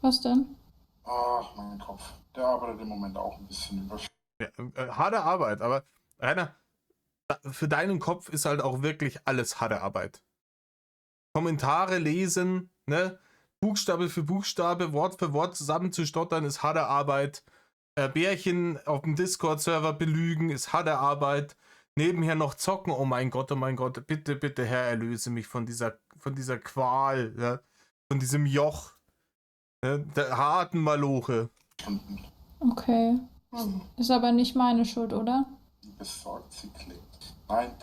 Was denn? Ach, mein Kopf. Der arbeitet im Moment auch ein bisschen über. Ja, harte Arbeit, aber Rainer, für deinen Kopf ist halt auch wirklich alles harte Arbeit. Kommentare lesen, ne? Buchstabe für Buchstabe, Wort für Wort zusammenzustottern ist harte Arbeit. Bärchen auf dem Discord-Server belügen ist harte Arbeit. Nebenher noch zocken, oh mein Gott, bitte, bitte, Herr, erlöse mich von dieser Qual, ja? Von diesem Joch, der harten Maloche. Okay. Ist aber nicht meine Schuld, oder? Besorgt, sie klickt. Nein,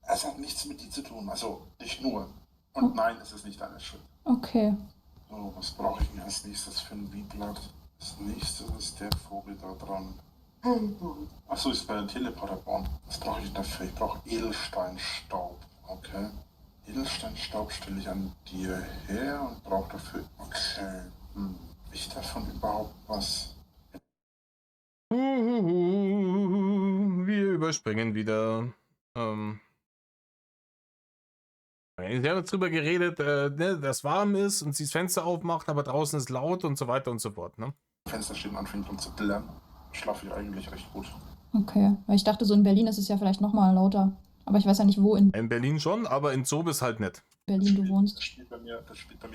es hat nichts mit dir zu tun. Also nicht nur. Und nein, es ist nicht deine Schuld. Okay. So, was brauche ich denn als nächstes für ein Wie-Blatt? Das nächste ist der Vogel da dran. Achso, ist bei den Teleporter bauen. Was brauche ich dafür? Ich brauche Edelsteinstaub. Okay. Edelsteinstaub stelle ich an dir her und brauche dafür. Okay. Ich davon überhaupt was? Wir überspringen wieder. Wir haben jetzt drüber geredet, ne, dass warm ist und sie das Fenster aufmacht, aber draußen ist laut und so weiter und so fort. Ne? Fenster steht und anfängt um zu blären. Schlafe ich eigentlich recht gut. Okay. Weil ich dachte, so in Berlin ist es ja vielleicht nochmal lauter. Aber ich weiß ja nicht, wo in In Berlin schon, aber in Zobis halt nicht. Berlin du wohnst. Das spielt bei mir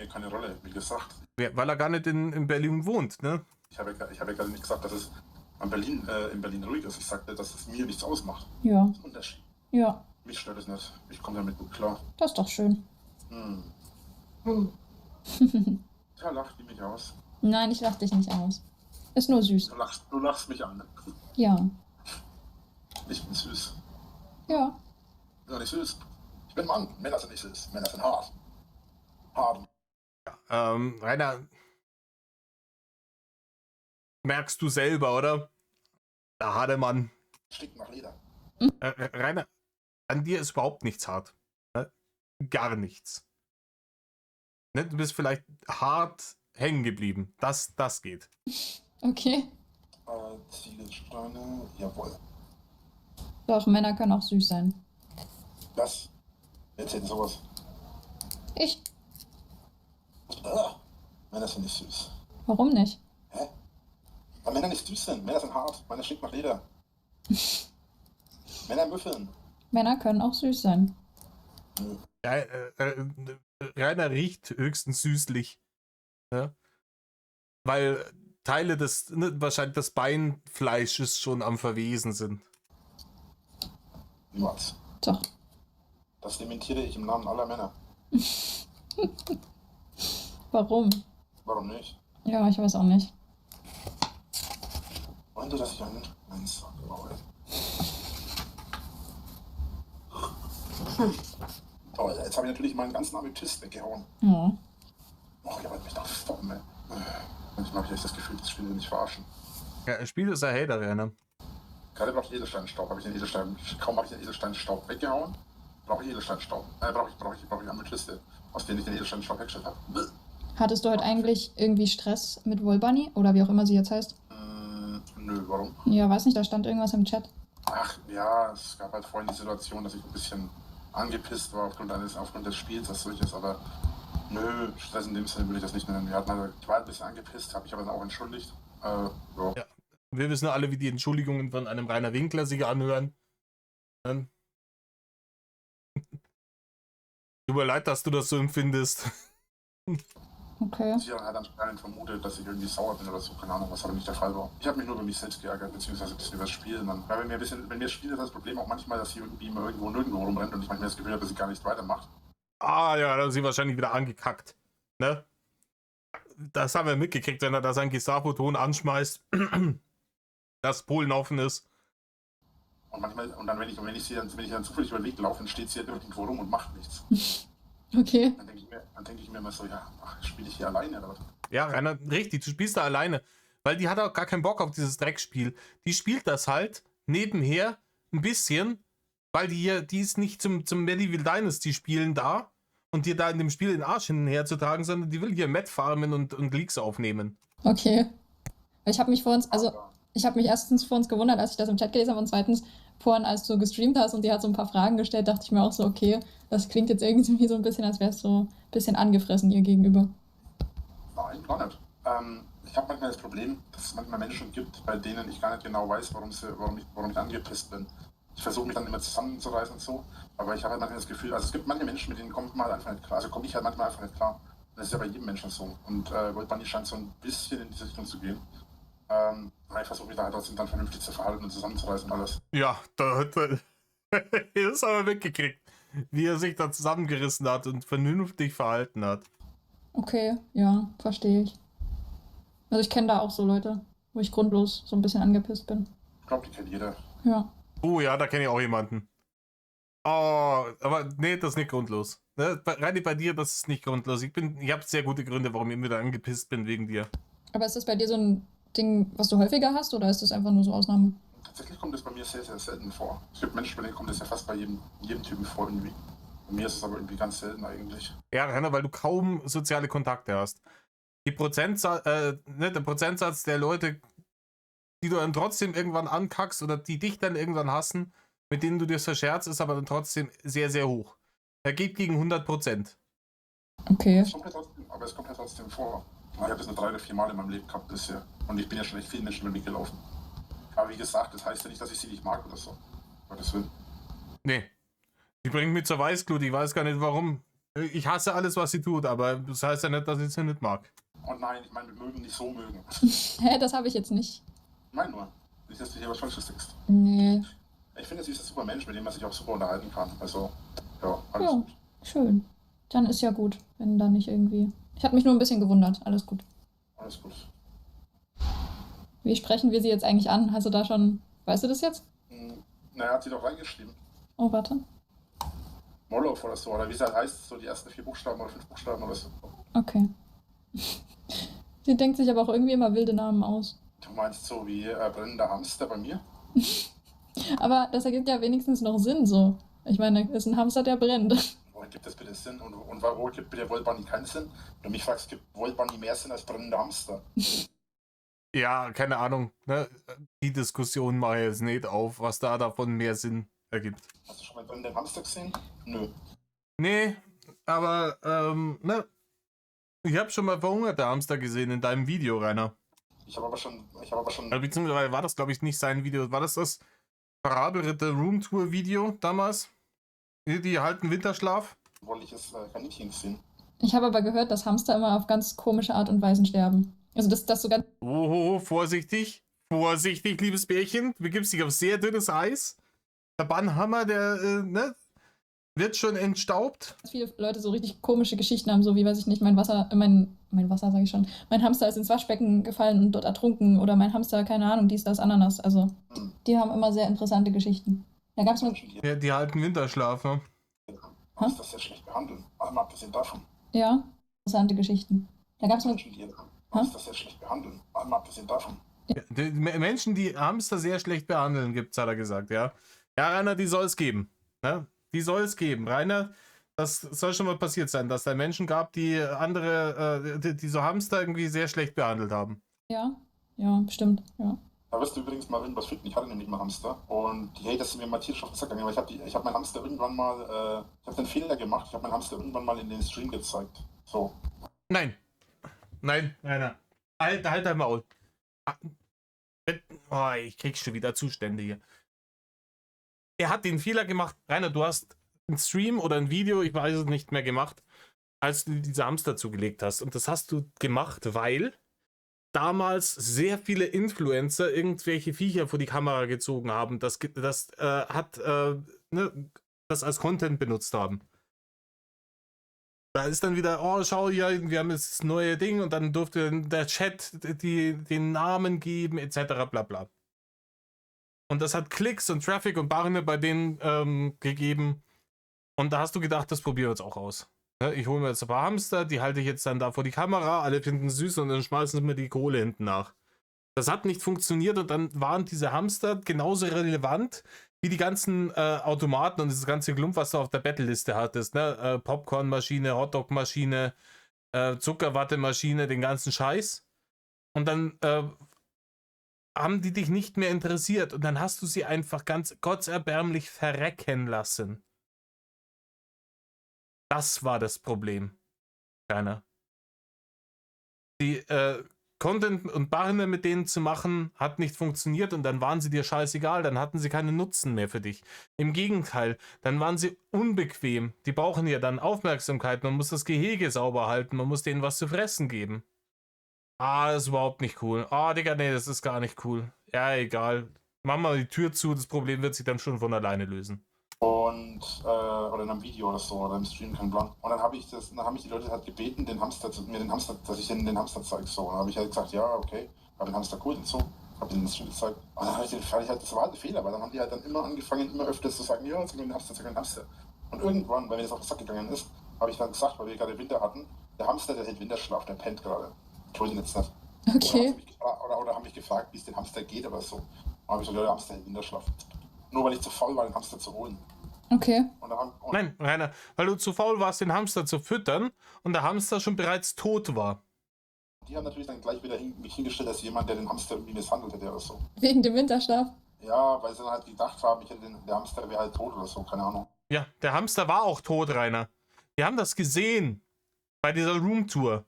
keine Rolle, wie gesagt. Weil er gar nicht in Berlin wohnt, ne? Ich habe ja gerade nicht gesagt, dass es in Berlin ruhig ist. Ich sagte, dass es mir nichts ausmacht. Ja. Das ist ein Unterschied. Ja. Mich stört es nicht. Ich komme damit gut klar. Das ist doch schön. Ja, lacht die mich aus. Nein, ich lach dich nicht aus. Ist nur süß. Du lachst mich an. Ja. Ich bin süß. Ja. Ich bin nicht süß. Ich bin Mann. Männer sind nicht süß. Männer sind hart. Hart. Rainer, merkst du selber, oder? Der harte Mann. Stinkt nach Leder. Rainer, an dir ist überhaupt nichts hart. Ne? Gar nichts. Ne? Du bist vielleicht hart hängen geblieben. Das geht. Okay. Ziegelsteine. Jawohl. Doch, Männer können auch süß sein. Was? Erzählt sowas. Ich? Männer sind nicht süß. Warum nicht? Hä? Weil Männer nicht süß sind. Männer sind hart. Männer stinkt nach Leder. Männer müffeln. Männer können auch süß sein. Ja, Rainer riecht höchstens süßlich. Ja? Weil Teile des, wahrscheinlich des Beinfleisches schon am Verwesen sind. Niemals. Doch. Das dementiere ich im Namen aller Männer. Warum? Warum nicht? Ja, ich weiß auch nicht. Wollen du, dass ich einen Sack baue? Oh, jetzt habe ich natürlich meinen ganzen Amethyst weggehauen. Ja. Oh, ich wollte mich doch stoppen, ey. Manchmal habe ich echt das Gefühl, das Spiel will mich verarschen. Ja, das Spiel ist ein Hater, Rainer. Gerade brauche ich Edelsteinstaub. Kaum habe ich den Edelsteinstaub weggehauen, brauche ich Edelsteinstaub. Brauche ich Amethyste, aus denen ich den Edelsteinstaub weggestellt habe. Hattest du heute eigentlich irgendwie Stress mit Wolbunny oder wie auch immer sie jetzt heißt? Nö, warum? Ja, weiß nicht, da stand irgendwas im Chat. Ach ja, es gab halt vorhin die Situation, dass ich ein bisschen angepisst war aufgrund des Spiels als solches, aber nö, Stress in dem Sinne würde ich das nicht nennen. Ich war ein bisschen angepisst, habe ich aber dann auch entschuldigt. Ja. Ja. Wir wissen alle, wie die Entschuldigungen von einem Rainer Winkler sich anhören. Tut mir leid, dass du das so empfindest. Okay. Sie hat anscheinend vermutet, dass ich irgendwie sauer bin oder so, keine Ahnung, was aber nicht der Fall war. Ich habe mich nur über mich selbst geärgert, beziehungsweise ein bisschen über das Spiel. Weil wenn wir spielen, ist das Problem auch manchmal, dass sie irgendwie immer nirgendwo rumrennt und ich manchmal das Gefühl habe, dass sie gar nicht weitermacht. Ah ja, da haben sie wahrscheinlich wieder angekackt. Ne? Das haben wir mitgekriegt, wenn er da seinen Gestapo-Ton anschmeißt, dass Polen offen ist. Und manchmal, wenn ich dann zufällig über den Weg laufe, dann steht sie halt irgendwo rum und macht nichts. Okay. Dann denke ich mir immer so, ja, spiele ich hier alleine oder was? Ja, Rainer, richtig, du spielst da alleine. Weil die hat auch gar keinen Bock auf dieses Dreckspiel. Die spielt das halt nebenher ein bisschen, weil die ist nicht zum Medieval Dynasty spielen da. und dir da in dem Spiel den Arsch hinherzutragen, sondern die will hier Matt farmen und Leaks aufnehmen. Okay. Ich habe mich vor uns, also ich habe mich erstens vor uns gewundert, als ich das im Chat gelesen habe und zweitens vorhin, als du gestreamt hast und die hat so ein paar Fragen gestellt, dachte ich mir auch so, okay, das klingt jetzt irgendwie so ein bisschen, als wärst du so ein bisschen angefressen ihr gegenüber. Nein, gar nicht. Ich habe manchmal das Problem, dass es manchmal Menschen gibt, bei denen ich gar nicht genau weiß, warum ich angepisst bin. Ich versuche mich dann immer zusammenzureißen und so, aber ich habe halt manchmal das Gefühl, also es gibt manche Menschen, mit denen kommt man halt einfach nicht klar. Also komme ich halt manchmal einfach nicht klar. Das ist ja bei jedem Menschen so. Und Gold Bunny scheint so ein bisschen in diese Richtung zu gehen. Ich versuche mich da halt trotzdem dann vernünftig zu verhalten und zusammenzureißen und alles. Ja, da hat er das aber weggekriegt, wie er sich da zusammengerissen hat und vernünftig verhalten hat. Okay, ja, verstehe ich. Also ich kenne da auch so Leute, wo ich grundlos so ein bisschen angepisst bin. Ich glaube, die kennt jeder. Ja. Oh ja, da kenne ich auch jemanden. Oh, aber nee, das ist nicht grundlos. Ne? Rein bei dir, das ist nicht grundlos. Ich habe sehr gute Gründe, warum ich immer wieder angepisst bin wegen dir. Aber ist das bei dir so ein Ding, was du häufiger hast, oder ist das einfach nur so Ausnahme? Tatsächlich kommt das bei mir sehr, sehr selten vor. Es gibt Menschen, bei denen kommt das ja fast bei jedem Typen vor irgendwie. Bei mir ist es aber irgendwie ganz selten eigentlich. Ja, Rainer, weil du kaum soziale Kontakte hast. Der Prozentsatz der Leute, die du dann trotzdem irgendwann ankackst oder die dich dann irgendwann hassen, mit denen du dir verscherzt, ist aber dann trotzdem sehr, sehr hoch. Er geht gegen 100%. Okay. Aber es kommt ja trotzdem vor. Ich habe es nur 3 oder 4 Mal in meinem Leben gehabt bisher. Und ich bin ja schon echt vielen Menschen mit mir gelaufen. Aber wie gesagt, das heißt ja nicht, dass ich sie nicht mag oder so. Gottes Willen. Nee. Die bringt mich zur Weißglut. Ich weiß gar nicht warum. Ich hasse alles, was sie tut, aber das heißt ja nicht, dass ich sie nicht mag. Und nein, ich meine, wir mögen nicht so mögen. Hä, das habe ich jetzt nicht. Nein, nur. Nicht, dass du hier was Falsches denkst. Nee. Ich finde, sie ist ein super Mensch, mit dem man sich auch super unterhalten kann. Also, ja, alles Ja, gut. schön. Dann ist ja gut, wenn da nicht irgendwie... Ich habe mich nur ein bisschen gewundert. Alles gut. Alles gut. Wie sprechen wir sie jetzt eigentlich an? Hast du da schon... Weißt du das jetzt? Naja, hat sie doch reingeschrieben. Oh, warte. Moloch oder so, oder wie es halt heißt, so die ersten 4 Buchstaben oder 5 Buchstaben oder so. Okay. Sie denkt sich aber auch irgendwie immer wilde Namen aus. Du meinst so wie brennender Hamster bei mir? Aber das ergibt ja wenigstens noch Sinn so. Ich meine, ist ein Hamster, der brennt. Woher gibt das bitte Sinn? Und warum gibt bitte Gold Bunny keinen Sinn? Wenn du mich fragst, gibt Gold Bunny mehr Sinn als brennender Hamster? Ja, keine Ahnung. Ne? Die Diskussion mache ich jetzt nicht auf, was da davon mehr Sinn ergibt. Hast du schon mal brennenden Hamster gesehen? Nö. Nee, aber ne? Ich habe schon mal verhungerte Hamster gesehen in deinem Video, Rainer. Ich habe aber schon. Beziehungsweise war das, glaube ich, nicht sein Video. War das Parabelritter Roomtour Video damals? Die halten Winterschlaf? Wollliches Kaninchen gesehen. Ich habe aber gehört, dass Hamster immer auf ganz komische Art und Weisen sterben. Also das so ganz... Oh, vorsichtig. Vorsichtig, liebes Bärchen. Du begibst dich auf sehr dünnes Eis. Der Bannhammer, der, wird schon entstaubt. Viele Leute so richtig komische Geschichten haben, so wie, weiß ich nicht, mein Wasser sage ich schon, mein Hamster ist ins Waschbecken gefallen und dort ertrunken oder mein Hamster, keine Ahnung, dies, das, Ananas. Also, die haben immer sehr interessante Geschichten. Da gab es mit... Ja, die halten Winterschlaf, ne? Ist das sehr schlecht behandeln. Mal abgesehen davon. Ja, interessante Geschichten. Da gab es mit... Menschen, die Hamster sehr schlecht behandeln. Mal abgesehen davon. Ja, die Menschen, die Hamster sehr schlecht behandeln, gibt's, hat er gesagt, ja. Ja, Rainer, die soll es geben. Ne? Die soll es geben. Rainer, das soll schon mal passiert sein, dass da Menschen gab, die die so Hamster irgendwie sehr schlecht behandelt haben. Ja, bestimmt, ja. Da wirst du übrigens mal irgendwas finden. Ich hatte nämlich mal Hamster. Und die Haters sind mir mal tierisch auf den Sack gegangen. Aber ich habe meinen Hamster irgendwann mal, ich habe den Fehler gemacht. Ich habe meinen Hamster irgendwann mal in den Stream gezeigt. So. Nein, Rainer. Halt dein Maul. Oh, ich krieg schon wieder Zustände hier. Er hat den Fehler gemacht. Rainer, du hast einen Stream oder ein Video, ich weiß es nicht mehr, gemacht, als du diese Hamster zugelegt hast. Und das hast du gemacht, weil damals sehr viele Influencer irgendwelche Viecher vor die Kamera gezogen haben, das als Content benutzt haben. Da ist dann wieder, oh, schau hier, wir haben jetzt das neue Ding und dann durfte der Chat den Namen geben, etc. bla bla. Und das hat Klicks und Traffic und Barne bei denen gegeben. Und da hast du gedacht, das probieren wir jetzt auch aus. Ich hole mir jetzt ein paar Hamster, die halte ich jetzt dann da vor die Kamera, alle finden es süß und dann schmeißen sie mir die Kohle hinten nach. Das hat nicht funktioniert und dann waren diese Hamster genauso relevant wie die ganzen Automaten und das ganze Klump, was du auf der Battle-Liste hattest, ne? Popcornmaschine, Hotdog-Maschine, Zuckerwattemaschine, den ganzen Scheiß. Und dann haben die dich nicht mehr interessiert und dann hast du sie einfach ganz gottserbärmlich verrecken lassen. Das war das Problem. Keiner. Die Content und Barne mit denen zu machen, hat nicht funktioniert und dann waren sie dir scheißegal, dann hatten sie keinen Nutzen mehr für dich. Im Gegenteil, dann waren sie unbequem. Die brauchen ja dann Aufmerksamkeit, man muss das Gehege sauber halten, man muss denen was zu fressen geben. Ah, das ist überhaupt nicht cool. Ah, Digga, nee, das ist gar nicht cool. Ja, egal. Mach mal die Tür zu, das Problem wird sich dann schon von alleine lösen. Und, oder in einem Video oder so, oder im Stream, kein Plan. Und dann habe ich die Leute halt gebeten, dass ich ihnen den Hamster zeige. So. Und dann habe ich halt gesagt, ja, okay, habe den Hamster cool und so. Habe den Stream gezeigt. Und dann habe ich halt, das war halt ein Fehler, weil dann haben die halt dann immer angefangen, immer öfters zu sagen, ja, zeig mir den Hamster, zeig mir den Hamster. Und irgendwann, weil mir das auf den Sack gegangen ist, habe ich dann gesagt, weil wir gerade Winter hatten, der Hamster, der hält Winterschlaf, der pennt gerade. Ich wollte ihn jetzt nicht. Okay. Oder haben mich gefragt, wie es dem Hamster geht oder so. Dann habe ich gesagt, ja, der Hamster hält Winterschlaf. Nur weil ich zu faul war, den Hamster zu holen. Okay. Nein, Rainer, weil du zu faul warst, den Hamster zu füttern und der Hamster schon bereits tot war. Die haben natürlich dann gleich wieder mich hingestellt als jemand, der den Hamster irgendwie misshandelt hätte oder so. Wegen dem Winterschlaf? Ja, weil sie dann halt gedacht haben, der Hamster wäre halt tot oder so, keine Ahnung. Ja, der Hamster war auch tot, Rainer. Wir haben das gesehen bei dieser Roomtour.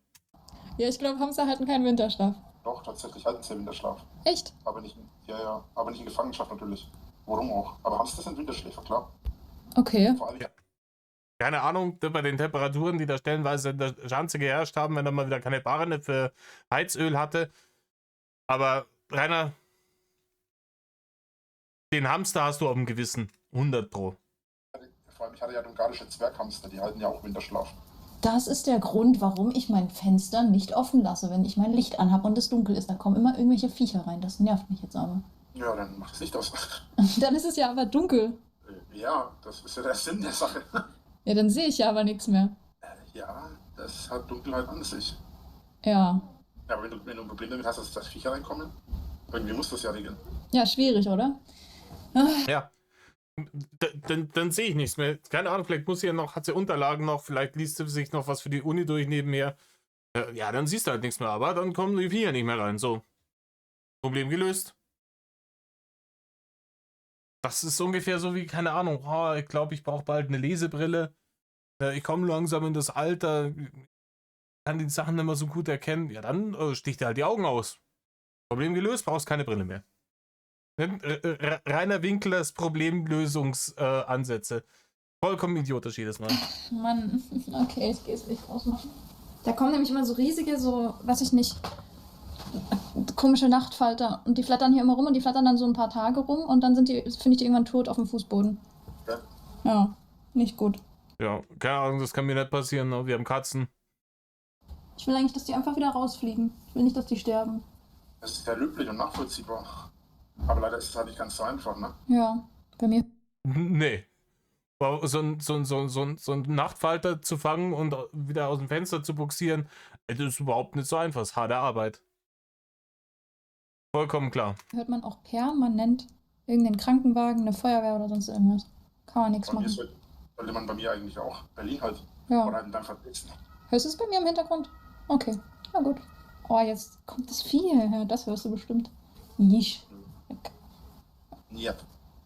Ja, ich glaube, Hamster halten keinen Winterschlaf. Doch, tatsächlich halten sie Winterschlaf. Echt? Aber nicht, aber nicht in Gefangenschaft natürlich. Warum auch? Aber Hamster sind Winterschläfer, klar. Okay. Vor allem, Ja. Keine Ahnung, bei den Temperaturen, die da stellenweise in der Schanze geherrscht haben, wenn er mal wieder keine Barne für Heizöl hatte. Aber Rainer, den Hamster hast du auf dem Gewissen. 100 Pro. vor allem ich hatte ja dungarische Zwerghamster, die halten ja auch Winterschlaf. Das ist der Grund, warum ich mein Fenster nicht offen lasse, wenn ich mein Licht anhabe und es dunkel ist. Da kommen immer irgendwelche Viecher rein. Das nervt mich jetzt aber. Ja, dann macht das Licht aus. Dann ist es ja aber dunkel. Ja, das ist ja der Sinn der Sache. Ja, dann sehe ich ja aber nichts mehr. Ja, das hat Dunkelheit an sich. Ja. Ja, aber wenn du ein Problem damit hast, dass das Viecher reinkommen, irgendwie muss das ja regeln. Ja, schwierig, oder? Ja. Dann sehe ich nichts mehr. Keine Ahnung, vielleicht muss sie ja noch, hat sie Unterlagen noch, vielleicht liest sie sich noch was für die Uni durch nebenher. Ja, dann siehst du halt nichts mehr, aber dann kommen die Viecher nicht mehr rein. So. Problem gelöst. Das ist ungefähr so wie, keine Ahnung, ich glaube, ich brauche bald eine Lesebrille. Ich komme langsam in das Alter, kann die Sachen nicht mehr so gut erkennen. Ja, dann sticht dir halt die Augen aus. Problem gelöst, brauchst keine Brille mehr. Rainer Winklers Problemlösungsansätze. Vollkommen idiotisch jedes Mal. Mann, okay, ich gehe es nicht rausmachen. Da kommen nämlich immer so riesige, so, weiß ich nicht, komische Nachtfalter. Und die flattern hier immer rum und die flattern dann so ein paar Tage rum und dann finde ich die irgendwann tot auf dem Fußboden. Ja. Ja, nicht gut. Ja, keine Ahnung, das kann mir nicht passieren. Ne? Wir haben Katzen. Ich will eigentlich, dass die einfach wieder rausfliegen. Ich will nicht, dass die sterben. Das ist ja löblich und nachvollziehbar. Aber leider ist es halt nicht ganz so einfach, ne? Ja, bei mir. Nee. So ein Nachtfalter zu fangen und wieder aus dem Fenster zu buxieren, das ist überhaupt nicht so einfach. Das ist harte Arbeit. Vollkommen klar. Hört man auch permanent irgendeinen Krankenwagen, eine Feuerwehr oder sonst irgendwas. Kann man nichts Bei mir machen. sollte man bei mir eigentlich auch. Berlin halt. Ja. Oder halt beim Verblitzen. Hörst du es bei mir im Hintergrund? Okay, na gut. Oh, jetzt kommt das Vieh hierher. Das hörst du bestimmt. Jisch. Ja.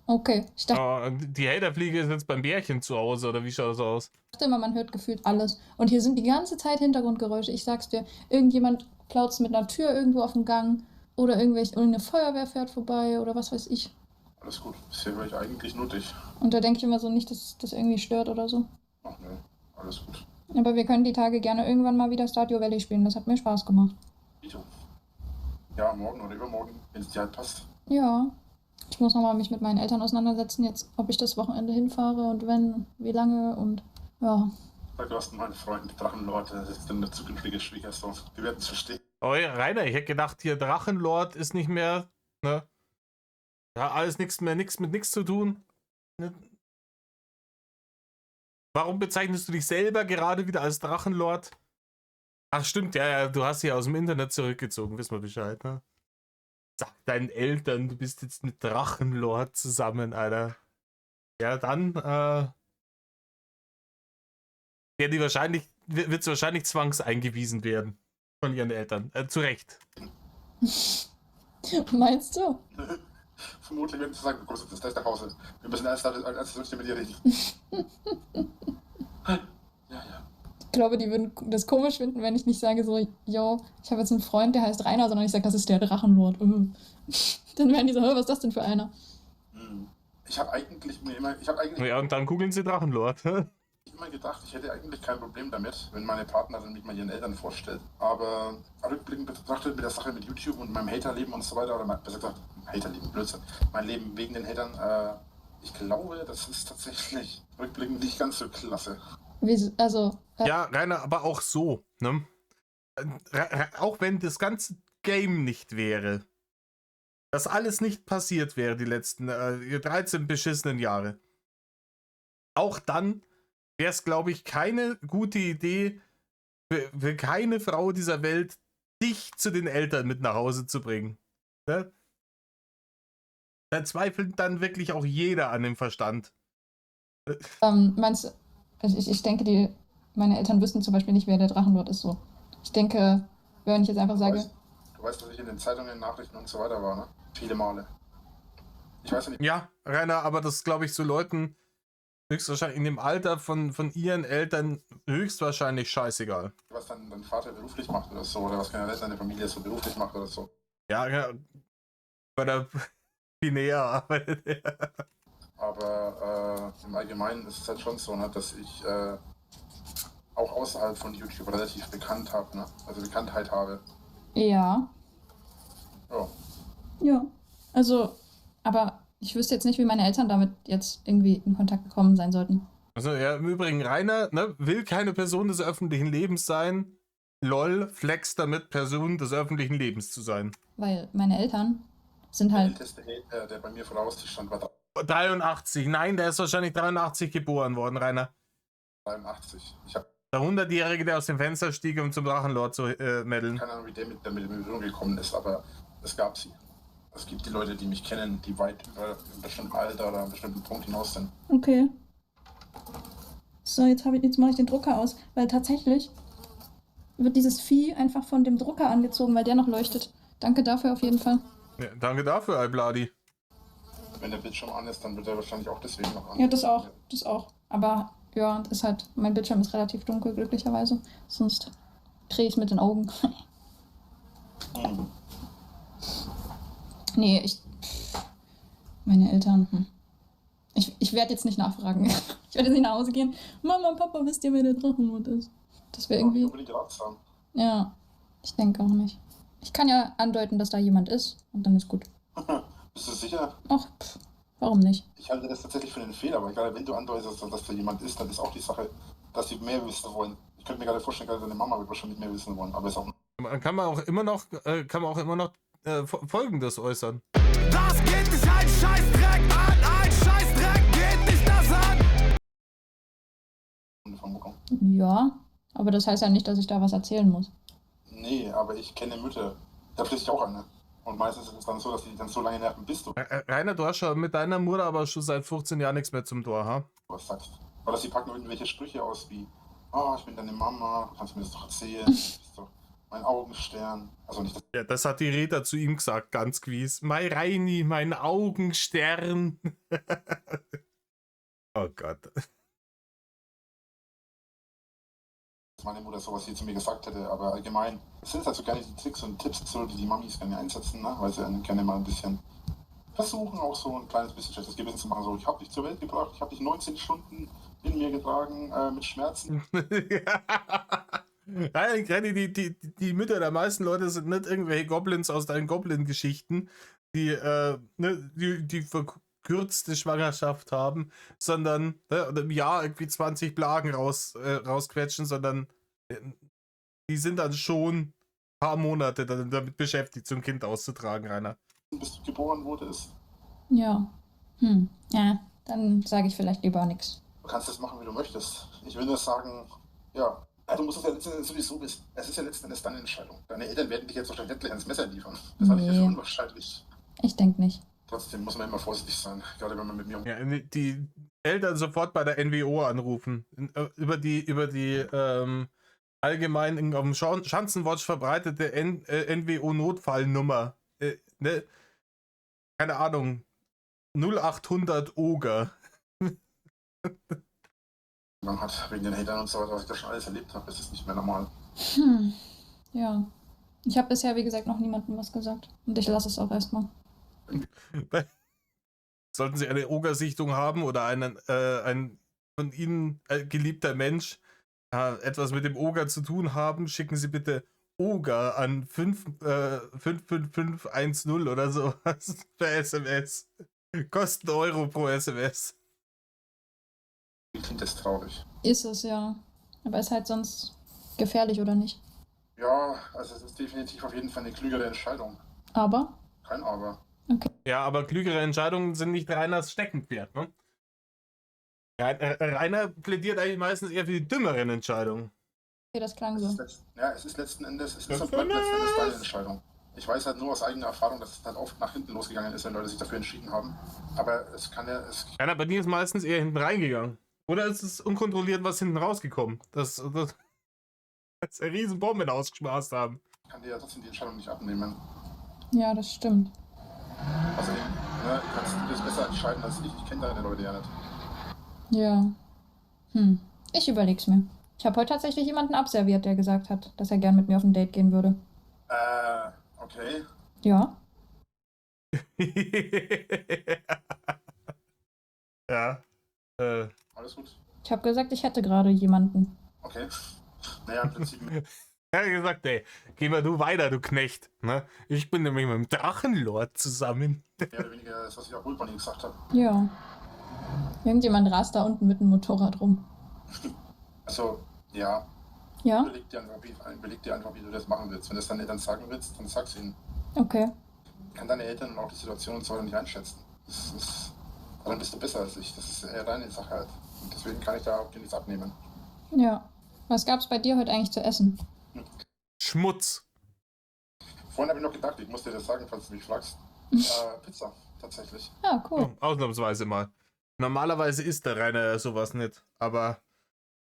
Okay, ich dachte Die Haterfliege ist jetzt beim Bärchen zu Hause, oder wie schaut das aus? immer, man hört gefühlt alles. Und hier sind die ganze Zeit Hintergrundgeräusche. Ich sag's dir, irgendjemand plautzt mit einer Tür irgendwo auf dem Gang oder irgendeine Feuerwehr fährt vorbei oder was weiß ich. Alles gut. Bisher höre ich eigentlich nur dich. Und da denke ich immer so nicht, dass das irgendwie stört oder so. Ach ne, alles gut. Aber wir können die Tage gerne irgendwann mal wieder Stardew Valley spielen. Das hat mir Spaß gemacht. Vito. Ja, morgen oder übermorgen, wenn es dir halt passt. Ja. Ich muss nochmal mich mit meinen Eltern auseinandersetzen, jetzt, ob ich das Wochenende hinfahre und wenn, wie lange und ja. Du hast meinen Freund Drachenlord, das ist dann der zukünftige Schwiegersohn. Wir werden es verstehen. Oh ja, Rainer, ich hätte gedacht, hier Drachenlord ist nicht mehr, ne? Ja, alles nichts mit nichts zu tun. Ne? Warum bezeichnest du dich selber gerade wieder als Drachenlord? Ach stimmt, ja, du hast sie aus dem Internet zurückgezogen, wissen wir Bescheid, ne? sag deinen Eltern, du bist jetzt mit Drachenlord zusammen, Alter. Ja, dann wird sie wahrscheinlich zwangseingewiesen werden von ihren Eltern. Zu Recht. Meinst du? Vermutlich werden sie sagen, du kommst jetzt gleich nach Hause. Wir müssen erst mit dir reden. Ja. Ich glaube, die würden das komisch finden, wenn ich nicht sage so, yo, ich habe jetzt einen Freund, der heißt Rainer, sondern ich sage, das ist der Drachenlord. Dann werden die so, was ist das denn für einer? Ich habe eigentlich Ja, und dann googeln sie Drachenlord. immer gedacht, ich hätte eigentlich kein Problem damit, wenn meine Partnerin mich mal ihren Eltern vorstellt. Aber rückblickend betrachtet mit der Sache mit YouTube und meinem Haterleben und so weiter, oder besser gesagt, Haterleben, Blödsinn, mein Leben wegen den Hatern, ich glaube, das ist tatsächlich rückblickend nicht ganz so klasse. Ja, Rainer, aber auch so, ne? Auch wenn das ganze Game nicht wäre, dass alles nicht passiert wäre, die letzten 13 beschissenen Jahre, auch dann wäre es, glaube ich, keine gute Idee für keine Frau dieser Welt, dich zu den Eltern mit nach Hause zu bringen. Ne? Da zweifelt dann wirklich auch jeder an dem Verstand. Meinst du, ich denke, meine Eltern wüssten zum Beispiel nicht, wer der Drachenlord ist. So. Ich denke, wenn ich jetzt einfach sage... Du weißt, dass ich in den Zeitungen, Nachrichten und so weiter war, ne? Viele Male. Ich weiß ja nicht. Ja, Rainer, aber das glaube ich so Leuten höchstwahrscheinlich in dem Alter von ihren Eltern höchstwahrscheinlich scheißegal. Was dann dein Vater beruflich macht oder so, oder was generell seine Familie so beruflich macht oder so. Ja, bei der Pinea arbeitet er. Aber im Allgemeinen ist es halt schon so, ne, dass ich auch außerhalb von YouTube relativ Bekanntheit habe. Ja. Ja. Ja. Also, aber ich wüsste jetzt nicht, wie meine Eltern damit jetzt irgendwie in Kontakt gekommen sein sollten. Also ja, im Übrigen, Rainer, ne, will keine Person des öffentlichen Lebens sein. LOL, flex damit, Person des öffentlichen Lebens zu sein. Weil meine Eltern sind Der halt... älteste Hater, der bei mir voraus stand, war 83. Nein, der ist wahrscheinlich 83 geboren worden, Rainer. 83. Ich habe Der 100-Jährige, der aus dem Fenster stieg, um zum Drachenlord zu meddeln. keine Ahnung, wie der mit Berührung gekommen ist, aber es gab sie. Es gibt die Leute, die mich kennen, die weit über ein bestimmtes Alter oder einen bestimmten Punkt hinaus sind. Okay. So, jetzt mache ich den Drucker aus, weil tatsächlich wird dieses Vieh einfach von dem Drucker angezogen, weil der noch leuchtet. Danke dafür auf jeden Fall. Ja, danke dafür, Albladi. Wenn der Bildschirm an ist, dann wird er wahrscheinlich auch deswegen noch an. Ja, das auch. Aber ja, ist halt, mein Bildschirm ist relativ dunkel, glücklicherweise. Sonst drehe ich es mit den Augen. Nee, meine Eltern. Ich werde jetzt nicht nachfragen. Ich werde jetzt nicht nach Hause gehen. Mama, Papa, wisst ihr, wer der Drachenlord ist? Das wäre irgendwie... Ja, ich denke auch nicht. Ich kann ja andeuten, dass da jemand ist und dann ist gut. Bist du sicher? Ach, warum nicht? Ich halte das tatsächlich für einen Fehler, weil gerade wenn du andeutest, dass da jemand ist, dann ist auch die Sache, dass sie mehr wissen wollen. Ich könnte mir gerade vorstellen, gerade deine Mama wird wahrscheinlich mehr wissen wollen, aber ist auch... Kann man auch immer noch Folgendes äußern. Das geht dich ein Scheißdreck an, ein Scheißdreck geht dich das an. Ja, aber das heißt ja nicht, dass ich da was erzählen muss. Nee, aber ich kenne Mütter. Da fließt ich auch eine. Und meistens ist es dann so, dass die dann so lange nerven, bis du Rainer, du hast schon mit deiner Mutter aber schon seit 15 Jahren nichts mehr zum Tor, ha? was sagst. Oder sie packen irgendwelche Sprüche aus wie, oh, ich bin deine Mama, du kannst mir das doch erzählen, du bist doch mein Augenstern. Also nicht das. Ja, das hat die Rita zu ihm gesagt, ganz gewiss. Mein Reini, mein Augenstern. Oh Gott. Meine Mutter sowas hier zu mir gesagt hätte, aber allgemein sind es halt so gerne die Tricks und Tipps, so, die Mamis gerne einsetzen, ne? Weil sie dann gerne mal ein bisschen versuchen, auch so ein kleines bisschen schlechtes Gewissen zu machen. So, ich habe dich zur Welt gebracht, ich habe dich 19 Stunden in mir getragen, mit Schmerzen. Nein, gerade die Mütter der meisten Leute sind nicht irgendwelche Goblins aus deinen Goblin-Geschichten, die verkürzte Schwangerschaft haben, sondern im Jahr irgendwie 20 Plagen rausquetschen, sondern die sind dann schon ein paar Monate damit beschäftigt, so ein Kind auszutragen, Rainer. Bis du geboren wurdest. Ja. Ja, dann sage ich vielleicht lieber nichts. Du kannst das machen, wie du möchtest. Ich will nur sagen, ja, Ja, du musst es ja letzten Endes sowieso wissen. Es ist ja letzten Endes deine Entscheidung. Deine Eltern werden dich jetzt wahrscheinlich nicht gleich ans Messer liefern. Das halte ich ja für Nee. unwahrscheinlich. Ich denke nicht. Trotzdem muss man immer vorsichtig sein, gerade wenn man mit mir Ja, die Eltern sofort bei der NWO anrufen. Über die allgemein auf dem Schanzenwatch verbreitete NWO-Notfallnummer. Ne? Keine Ahnung. 0800 Oger. man hat, wegen den Hatern und so weiter, was ich da schon alles erlebt habe, ist es nicht mehr normal. Ja. Ich habe bisher, wie gesagt, noch niemandem was gesagt. Und ich lasse es auch erstmal. Sollten Sie eine Oger-Sichtung haben oder ein von Ihnen geliebter Mensch etwas mit dem Oger zu tun haben, schicken Sie bitte Oger an 55510 oder sowas per SMS. Kosten Euro pro SMS. Wie klingt das traurig? Ist es, ja. Aber ist halt sonst gefährlich, oder nicht? Ja, also es ist definitiv auf jeden Fall eine klügere Entscheidung. Aber? Kein Aber. Ja, aber klügere Entscheidungen sind nicht Rainers Steckenpferd, ne? Rainer plädiert eigentlich meistens eher für die dümmeren Entscheidungen. Okay, das klang Es so. ist letzten Endes, es ist und bleibt letzten Endes deine Entscheidung. Ich weiß halt nur aus eigener Erfahrung, dass es halt oft nach hinten losgegangen ist, wenn Leute sich dafür entschieden haben. Aber es kann ja, Rainer, bei dir ist meistens eher hinten reingegangen. Oder ist es unkontrolliert was hinten rausgekommen? Dass eine riesen Bomben ausgeschmast haben. kann dir ja trotzdem die Entscheidung nicht abnehmen. Ja, das stimmt. Außerdem kannst du das besser entscheiden als ich. Ich kenne deine Leute ja nicht. Ja. Ich überleg's mir. Ich habe heute tatsächlich jemanden abserviert, der gesagt hat, dass er gern mit mir auf ein Date gehen würde. Okay. Ja. Ja. Alles gut. Ich habe gesagt, ich hätte gerade jemanden. Okay. Naja, im Prinzip Er hat gesagt, ey, geh mal du weiter, du Knecht. Ne? Ich bin nämlich mit dem Drachenlord zusammen. mehr oder weniger das, was ich auch wohl von ihm gesagt habe. Ja. Irgendjemand rast da unten mit dem Motorrad rum. Also, ja, Ja? überleg dir einfach, wie du das machen willst. Wenn du es deinen Eltern sagen willst, dann sag's ihnen. Okay. Ich kann deine Eltern und auch die Situation und so weiter nicht einschätzen. Daran bist du besser als ich. Das ist eher deine Sache halt. Und deswegen kann ich da auch dir nichts abnehmen. Ja. Was gab's bei dir heute eigentlich zu essen? Schmutz. Vorhin habe ich noch gedacht, ich muss dir das sagen, falls du mich fragst. Pizza, tatsächlich. Ah, cool. Oh, ausnahmsweise mal. Normalerweise isst der Rainer ja sowas nicht. Aber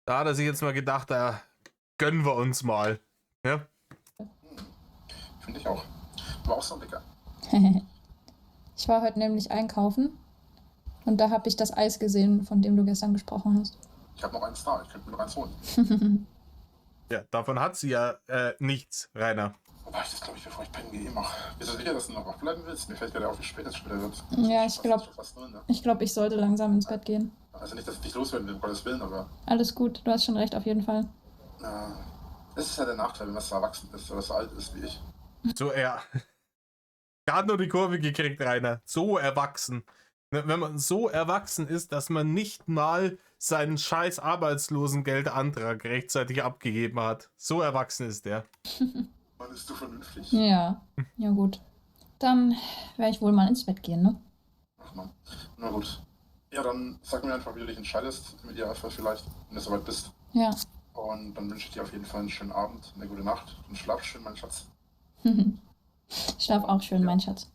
da hat er sich jetzt mal gedacht, da gönnen wir uns mal. Ja? Finde ich auch. War auch so lecker. Ich war heute nämlich einkaufen und da habe ich das Eis gesehen, von dem du gestern gesprochen hast. Ich habe noch eins da, ich könnte mir noch eins holen. Ja, davon hat sie ja nichts, Rainer. Wobei ich das, glaube ich, bevor ich pennen gehe, mache. Bist du sicher, dass du noch wach bleiben willst? Mir fällt gerade auf, wie spät es später wird. Ja, ich glaube, Fast 0, ne? ich sollte langsam ins Bett gehen. Also nicht, dass ich dich loswerden will, um Gottes Willen, aber Alles gut, du hast schon recht, auf jeden Fall. das ist ja der Nachteil, wenn man so erwachsen ist oder so alt ist wie ich. So, er hat nur die Kurve gekriegt, Rainer. So erwachsen. Ne, wenn man so erwachsen ist, dass man nicht mal seinen scheiß Arbeitslosengeldantrag rechtzeitig abgegeben hat. So erwachsen ist der. Wann bist du vernünftig? Ja, ja gut. Dann werde ich wohl mal ins Bett gehen, ne? Ach man. Na gut. Ja, dann sag mir einfach, wie du dich entscheidest. Im Idealfall vielleicht, wenn du soweit bist. Ja. Und dann wünsche ich dir auf jeden Fall einen schönen Abend, eine gute Nacht und schlaf schön, mein Schatz. Schlaf auch schön, mein Schatz.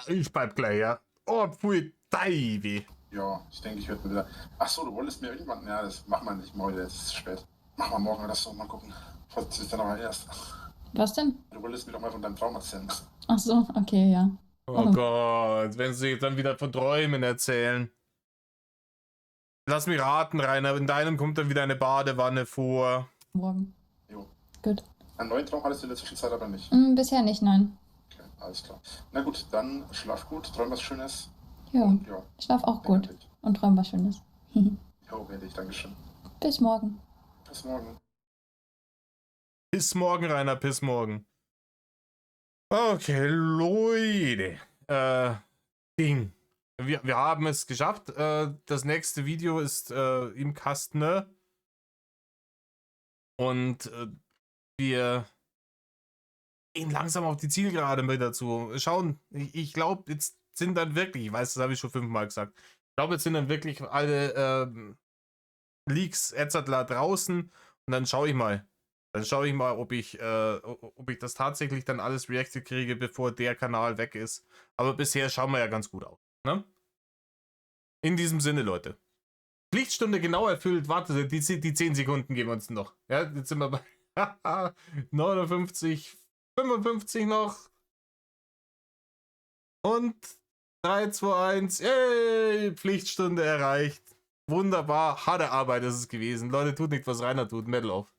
Ich bleib gleich, ja. Oh, pfui, Deivi. Ja, ich denke, ich werde mir wieder. Ach so, du wolltest mir irgendwann. Ja, das machen wir nicht heute, jetzt ist es spät. Machen wir morgen oder so, mal gucken. Falls du dich dann noch erinnerst. Was denn? Du wolltest mir doch mal von deinem Traum erzählen. Ach so, okay, ja. Oh Gott, wenn sie jetzt dann wieder von Träumen erzählen. Lass mich raten, Rainer, in deinem kommt dann wieder eine Badewanne vor. Morgen. Jo. Gut. Einen neuen Traum hattest du in der Zwischenzeit aber nicht. Bisher nicht, nein. Okay, alles klar. Na gut, dann schlaf gut, träum was Schönes. Ja, Und ja, schlaf auch gut werde ich. und träum was Schönes. Jo, werde ich, Dankeschön. Bis morgen. Bis morgen. Bis morgen, Rainer, bis morgen. Okay, Leute. Ding. Wir haben es geschafft. Das nächste Video ist im Kasten. Und wir gehen langsam auf die Zielgerade mit dazu. Schauen, ich glaube, jetzt sind dann wirklich, ich weiß, das habe ich schon 5-mal gesagt, ich glaube, jetzt sind dann wirklich alle Leaks etc. draußen und dann schaue ich mal. Dann schaue ich mal, ob ich das tatsächlich dann alles reacted kriege, bevor der Kanal weg ist. Aber bisher schauen wir ja ganz gut aus. Ne? In diesem Sinne, Leute. Pflichtstunde genau erfüllt. Warte, die 10 Sekunden geben wir uns noch. Ja, jetzt sind wir bei 59, 55 noch. Und 3, 2, 1. Yay, Pflichtstunde erreicht. Wunderbar. Harte Arbeit ist es gewesen. Leute, tut nicht, was Rainer tut. Medal auf.